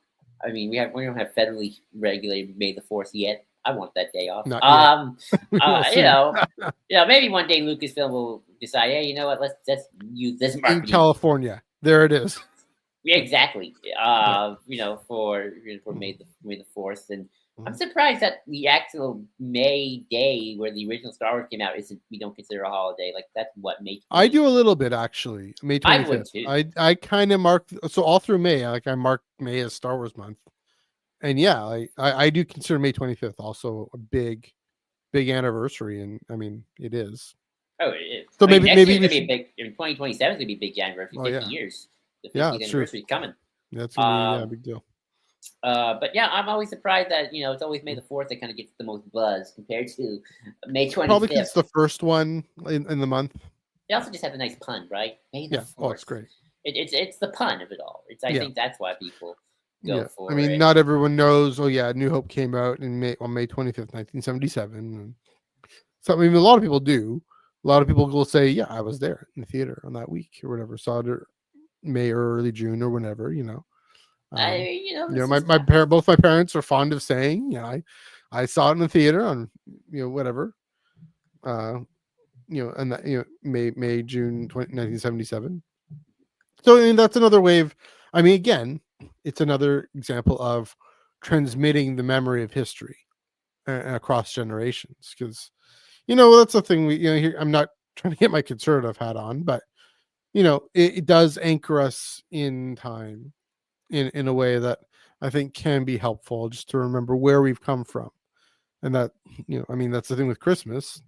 I mean we don't have federally regulated May the 4th yet. I want that day off. Maybe one day Lucasfilm will decide, hey, you know what? Let's use this marketing. In California, there it is. Yeah, exactly. For May the 4th, and I'm surprised that the actual May day where the original Star Wars came out we don't consider a holiday. Like that's what makes. I do a little bit actually. May 25th. I would too. I kind of mark all through May. I mark May as Star Wars month, and yeah, I do consider May 25th also a big anniversary, and I mean it is. Oh, it is. So maybe be big in 2027. It's gonna be a big anniversary. 50 years. The 50th anniversary is coming. That's gonna be a big deal. But yeah, I'm always surprised that it's always May the 4th that kind of gets the most buzz compared to May 25th. Probably because it's the first one in the month. They also just have a nice pun, right? May the 4th. Oh, it's great. It's the pun of it all. I think that's why people go for it. I mean, not everyone knows. Oh yeah, New Hope came out on May 25th, 1977. So I mean, a lot of people do. A lot of people will say, "Yeah, I was there in the theater on that week or whatever. Saw it May or early June or whenever." Both my parents are fond of saying, I saw it in the theater on, whatever, and that, May, June 1977. So I mean, that's another way of, again, it's another example of transmitting the memory of history across generations. Because, that's the thing here, I'm not trying to get my conservative hat on, but, it does anchor us in time. In a way that I think can be helpful, just to remember where we've come from. And that, I mean, that's the thing with Christmas,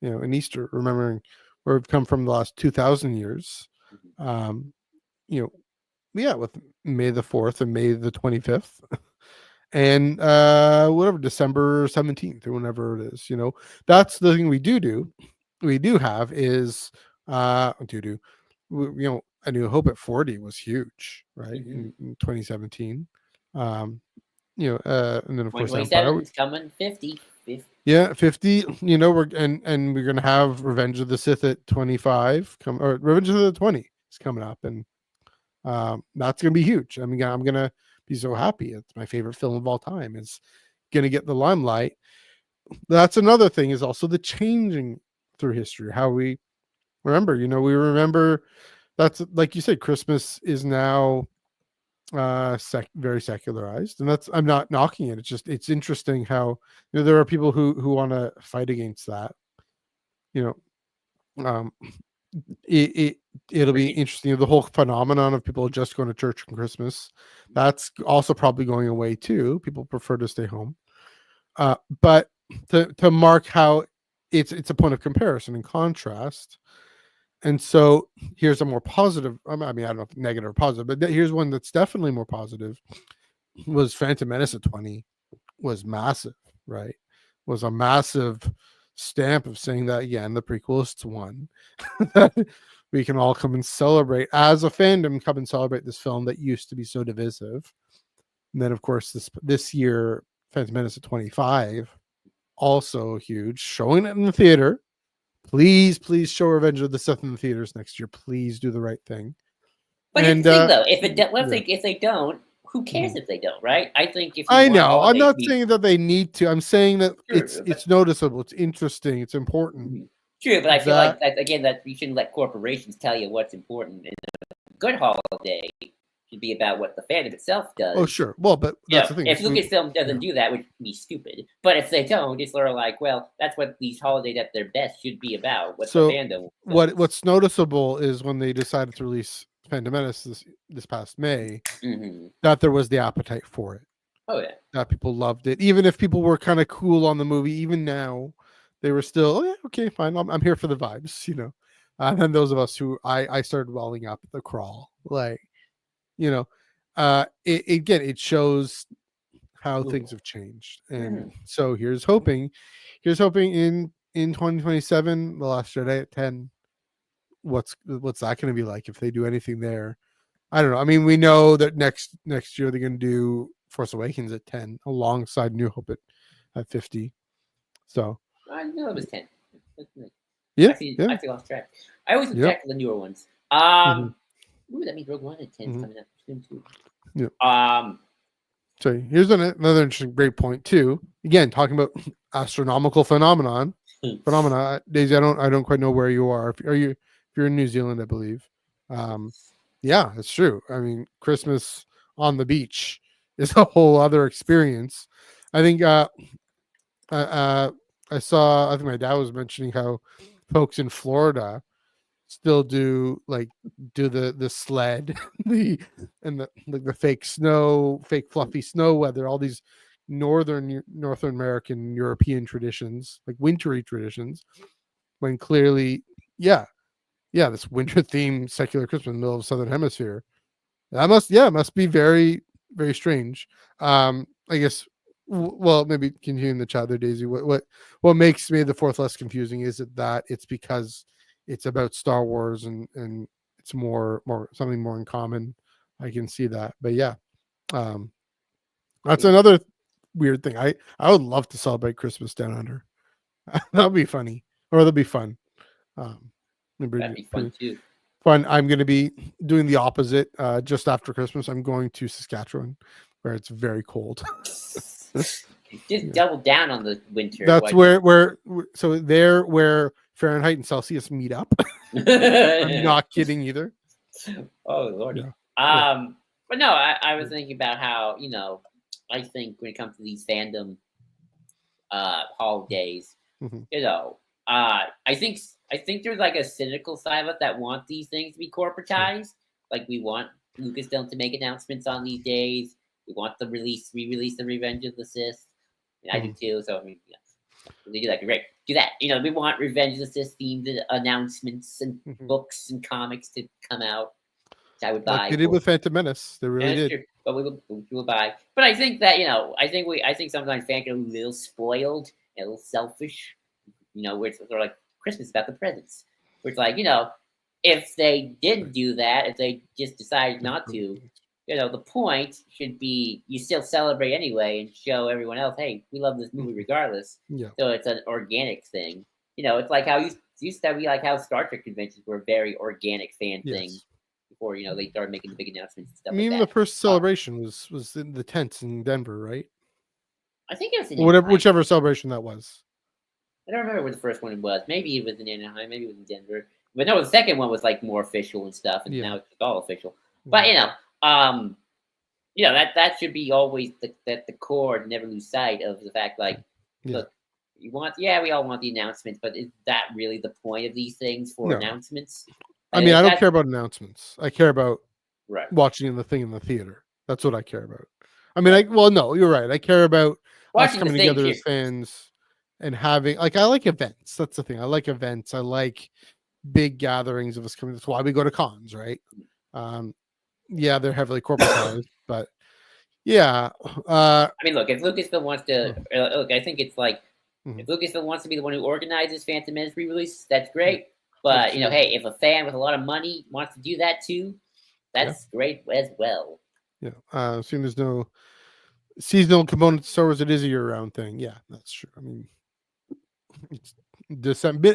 and Easter, remembering where we've come from the last 2,000 years. You know, yeah, with May the 4th and May the 25th. And whatever, December 17th or whenever it is, that's the thing we do have is A New Hope at 40 was huge, right? In 2017. And then of course Empire. Is coming 50. Yeah, 50. We're we're gonna have Revenge of the Sith at 25 or Revenge of the 20 is coming up, and that's gonna be huge. I mean, I'm gonna be so happy. It's my favorite film of all time. It's gonna get the limelight. That's another thing, is also the changing through history, how we remember. We remember, that's like you said, Christmas is now very secularized, and that's, I'm not knocking it. It's interesting how there are people who want to fight against that. Um, it'll be interesting, the whole phenomenon of people just going to church on Christmas. That's also probably going away too. People prefer to stay home. But to mark how it's a point of comparison and contrast. And so here's a more positive, I mean, I don't know if negative or positive, but here's one that's definitely more positive. Was Phantom Menace at 20 was massive, right? Was a massive stamp of saying that, again, the prequelists won. We can all come and celebrate, as a fandom, come and celebrate this film that used to be so divisive. And then, of course, this year, Phantom Menace at 25, also huge, showing it in the theater. Please show Revenge of the Sith in the theaters next year. Please do the right thing. But here's the thing, though, if they don't, who cares if they don't, right? I think if I know, I'm not saying that they need to. I'm saying that it's noticeable, it's interesting, it's important. True, but I feel like that you shouldn't let corporations tell you what's important. And a good holiday should be about what the fandom itself does. Oh, sure. Well, but that's the thing. If Lucasfilm doesn't do that, which would be stupid. But if they don't, it's sort of like, well, that's what these holidays at their best should be about. What the fandom does. What's noticeable is when they decided to release Phantom Menace this past May, that there was the appetite for it. Oh yeah, that people loved it. Even if people were kind of cool on the movie, even now, they were still, oh yeah, okay, fine. I'm here for the vibes, And then those of us who I started welling up at the crawl, like, it shows how things have changed. And so here's hoping in 2027, The Last Jedi at 10. What's that going to be like if they do anything there? I don't know. I mean, we know that next year they're going to do Force Awakens at 10 alongside New Hope at 50. So I knew it was 10. Yeah, I actually lost track. I always look back to the newer ones. Ooh, that means Rogue One at 10 is coming up soon too. Yeah. So here's another interesting, great point too. Again, talking about astronomical phenomena. Daisy, I don't quite know where you are. If you're in New Zealand, I believe. Yeah, it's true. I mean, Christmas on the beach is a whole other experience. I think I think my dad was mentioning how folks in Florida still do the sled, the fake snow, fake fluffy snow weather, all these North American European traditions, like wintry traditions, when clearly, this winter themed secular Christmas in the middle of the Southern Hemisphere. That must be very, very strange. I guess. Well, maybe continuing the chat there, Daisy. What makes May the 4th less confusing is that it's because it's about Star Wars and it's more something more in common. I can see that, but yeah, that's another weird thing. I would love to celebrate Christmas down under. That'd be funny, or that'd be fun. That'd be fun too. Fun. I'm going to be doing the opposite. Just after Christmas, I'm going to Saskatchewan, where it's very cold. Just double down on the winter. That's where Fahrenheit and Celsius meet up. I'm not kidding either. Oh Lord. Yeah. But no, I was thinking about how, I think when it comes to these fandom holidays, I think there's like a cynical side of it that want these things to be corporatized. Like we want Lucasfilm to make announcements on these days. We want the re-release the Revenge of the Sith. I do too. So I mean, they do that. Great, do that. We want Revenge of the Sith themed announcements and books and comics to come out. Which I would buy. Like they did with Phantom Menace, they really did. True. But we will buy. But I think that I think sometimes fans get a little spoiled, a little selfish. Where it's sort of like Christmas about the presents. Where it's like if they didn't do that, if they just decided not to, the point should be you still celebrate anyway and show everyone else, hey, we love this movie regardless. Yeah. So it's an organic thing. It's like how used to be like how Star Trek conventions were a very organic fan thing before they started making the big announcements and stuff. Even like that. The first celebration was in the tents in Denver, right? I think it was in whichever celebration that was. I don't remember where the first one was. Maybe it was in Anaheim. Maybe it was in Denver. But no, the second one was like more official and stuff, and now it's all official. But that should be always the core. To never lose sight of the fact, look, we all want the announcements, but is that really the point of these things for announcements? I mean, I don't care about announcements. I care about watching the thing in the theater. That's what I care about. I mean, no, you're right. I care about us coming together as fans. And having I like events. That's the thing. I like events. I like big gatherings of us coming. That's why we go to cons, right? They're heavily corporatized, but I mean, look, if Lucasfilm wants to look, I think it's like if Lucasfilm wants to be the one who organizes Phantom Menace re-release, that's great. But hey, if a fan with a lot of money wants to do that too, that's great as well. Yeah. Seeing there's no seasonal component to Star Wars, it is a year-round thing. Yeah, that's true. I mean, it's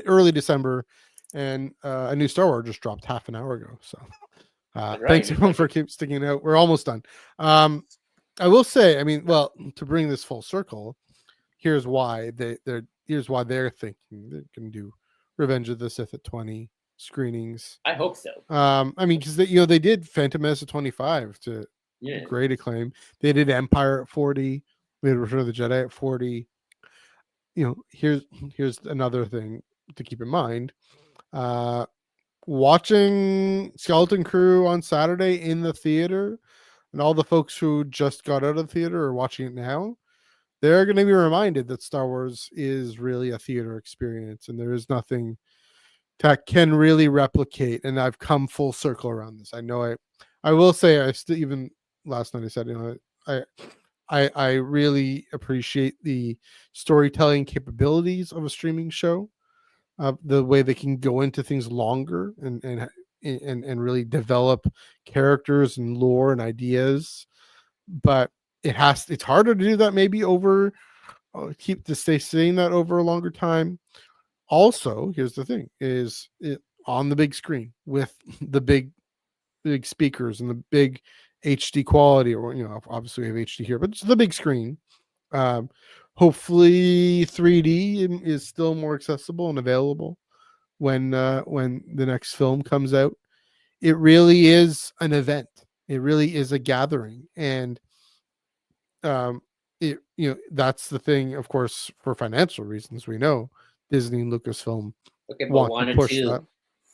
early December, and a new Star Wars just dropped half an hour ago. So thanks everyone for keep sticking out. We're almost done. I will say, I mean, well, to bring this full circle, here's why they're thinking they're going to do Revenge of the Sith at 20 screenings. I hope so. I mean, because they did Phantom Menace at 25 to great acclaim. They did Empire at 40. We had Return of the Jedi at 40. Here's another thing to keep in mind. Watching Skeleton Crew on Saturday in the theater, and all the folks who just got out of the theater are watching it now, they're going to be reminded that Star Wars is really a theater experience, and there is nothing that can really replicate. And I've come full circle around this. I know I will say I still, even last night I said, I really appreciate the storytelling capabilities of a streaming show, the way they can go into things longer and really develop characters and lore and ideas. But it's harder to do that maybe over stay saying that over a longer time. Also, here's the thing: is it on the big screen with the big speakers and the big HD quality, or obviously we have HD here, but it's the big screen. Hopefully 3D is still more accessible and available when the next film comes out. It really is an event. It really is a gathering, and that's the thing. Of course, for financial reasons, we know Disney and Lucasfilm want to push that.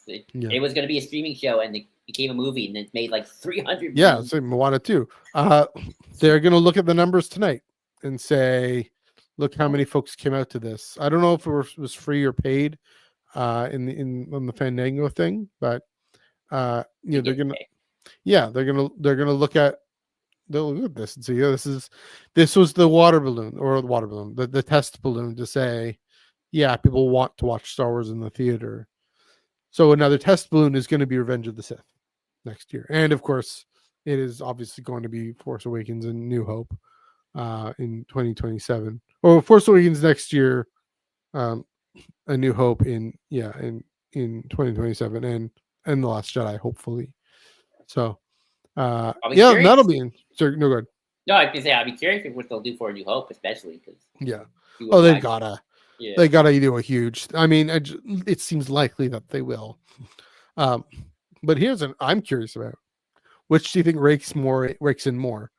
It was going to be a streaming show, and it became a movie, and it made like 300 million. So Moana too. They're going to look at the numbers tonight and say, look how many folks came out to this. I don't know if it was free or paid on the Fandango thing, but they're gonna look at this and say, this was the water balloon, the test balloon to say, people want to watch Star Wars in the theater. So another test balloon is going to be Revenge of the Sith next year. And of course, it is obviously going to be Force Awakens and New Hope in 2027. Or Force Awakens next year, A New Hope in 2027, and The Last Jedi, hopefully. So that'll be in. Sorry, no, go ahead. No, I was gonna say I'd be curious what they'll do for A New Hope, especially because they've gotta. Yeah. They gotta do a huge. I mean, it seems likely that they will. But I'm curious about, which do you think rakes in more,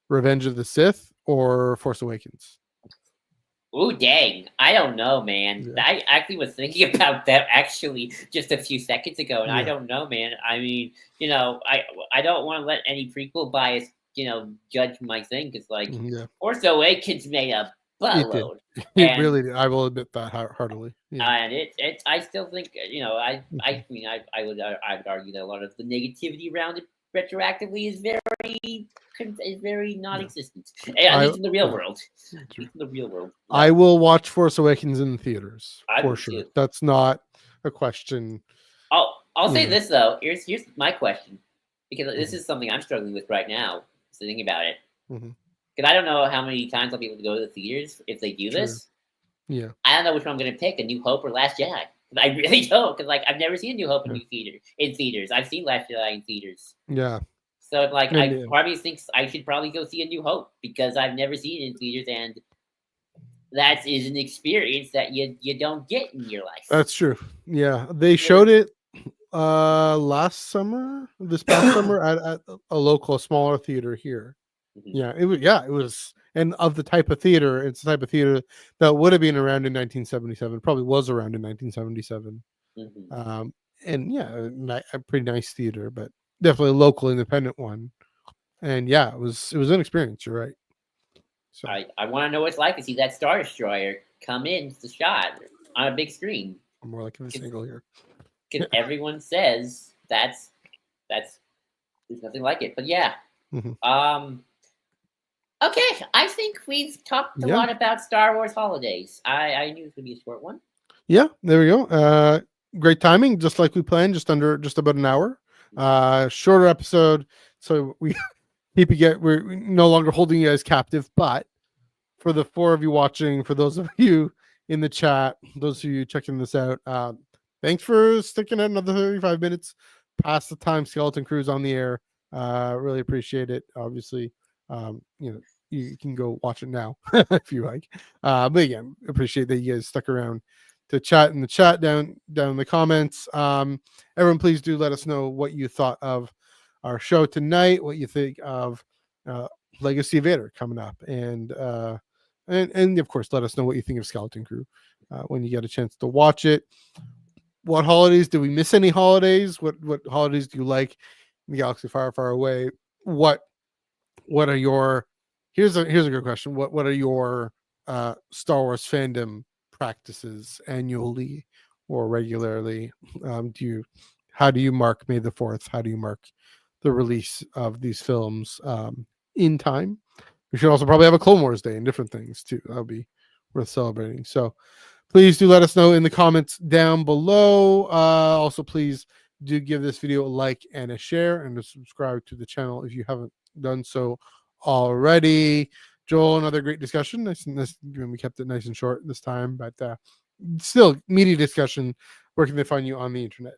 Revenge of the Sith or Force Awakens? Ooh, dang! I don't know, man. Yeah. I actually was thinking about that actually just a few seconds ago, and I don't know, man. I mean, I don't want to let any prequel bias, judge my thing, because Force Awakens made a buttload. It really did. I will admit that heartily. Yeah. And I still think I mean I would argue that a lot of the negativity around it retroactively is very non-existent, at least in the real world. At least in the real world. I will watch Force Awakens in the theaters for sure. Too. That's not a question. I'll say this though. Here's my question, because this is something I'm struggling with right now. So thinking about it, because I don't know how many times I'll be able to go to the theaters if they do this. Yeah, I don't know which one I'm going to pick, A New Hope or Last Jedi. I really don't, because I've never seen A New Hope in theaters. I've seen Last Jedi in theaters. Yeah. So I probably think I should probably go see A New Hope, because I've never seen it in theaters, and that is an experience that you don't get in your life. That's true. Yeah, they showed it this past summer at a smaller theater here. Yeah, it was, and of the type of theater, it's the type of theater that would have been around in 1977, probably was around in 1977. And yeah, a pretty nice theater, but definitely a local independent one. And yeah, it was an experience. You're right. So I want to know what it's like to see that Star Destroyer come in the shot on a big screen. I'm more like in this angle here. Because everyone says that's there's nothing like it. But yeah. Okay, I think we've talked a lot about Star Wars holidays. I knew it was going to be a short one. Yeah, there we go. Great timing, just like we planned, just about an hour. Shorter episode, so we we're no longer holding you guys captive. But for the 4 of you watching, for those of you in the chat, those of you checking this out, thanks for sticking at another 35 minutes past the time Skeleton Crew's on the air. Really appreciate it. Obviously, you can go watch it now if you like. But again, appreciate that you guys stuck around to chat in the chat down in the comments. Everyone, please do let us know what you thought of our show tonight, what you think of Legacy of Vader coming up, and of course, let us know what you think of Skeleton Crew when you get a chance to watch it. What holidays did we miss? Any holidays? What holidays do you like in the galaxy far, far away? What are your here's a good question. What are your Star Wars fandom practices annually or regularly? How do you mark May the 4th? How do you mark the release of these films in time? We should also probably have a Clone Wars Day and different things too. That'll be worth celebrating. So please do let us know in the comments down below. Also, please do give this video a like and a share, and to subscribe to the channel if you haven't done so already. Joel, another great discussion. We kept it nice and short this time, but still meaty discussion. Where can they find you on the internet?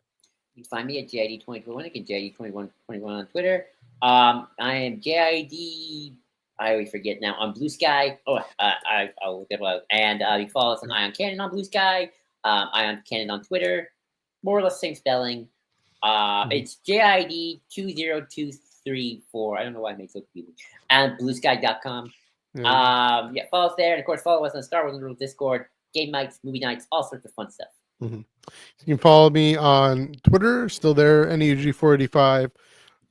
You can find me at JID2021. Again, JID2121 on Twitter. I am JID. I always forget now, on Blue Sky. I'll look it up. And you can follow us on Ion Canon on Blue Sky. Ion Canon on Twitter. More or less same spelling. It's JID20234. I don't know why it makes it so confusing. And bluesky.com. Follow us there. And of course, follow us on Star Wars Underworld Discord, game nights, movie nights, all sorts of fun stuff. You can follow me on Twitter, still there, NEUG485,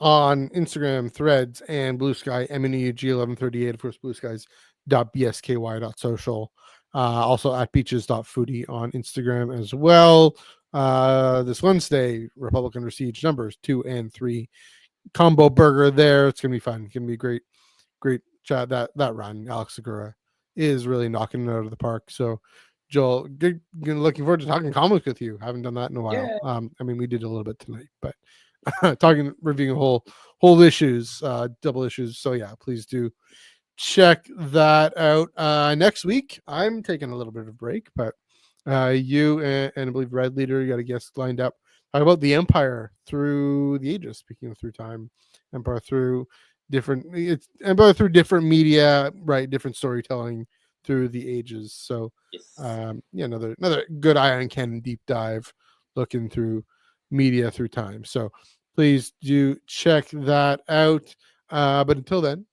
on Instagram, Threads, and Blue Sky, MNEUG1138, of course, blueskies.bsky.social. Also at beaches.foodie on Instagram as well. This Wednesday, Republic Under Siege numbers 2 and 3 combo burger there. It's gonna be fun. It's gonna be great chat. That run, Alex Segura is really knocking it out of the park. So Joel, looking forward to talking comics with you. Haven't done that in a while. I mean, we did a little bit tonight, but reviewing whole issues, double issues. So yeah, please do check that out. Next week, I'm taking a little bit of a break, but you and I believe Red Leader, you got a guest lined up. Talk about the Empire through the ages, speaking of through time, Empire through different media, right? Different storytelling through the ages. So another good Ion Canon deep dive looking through media through time. So please do check that out. But until then,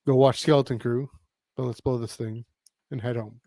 go watch Skeleton Crew. But let's blow this thing and head home.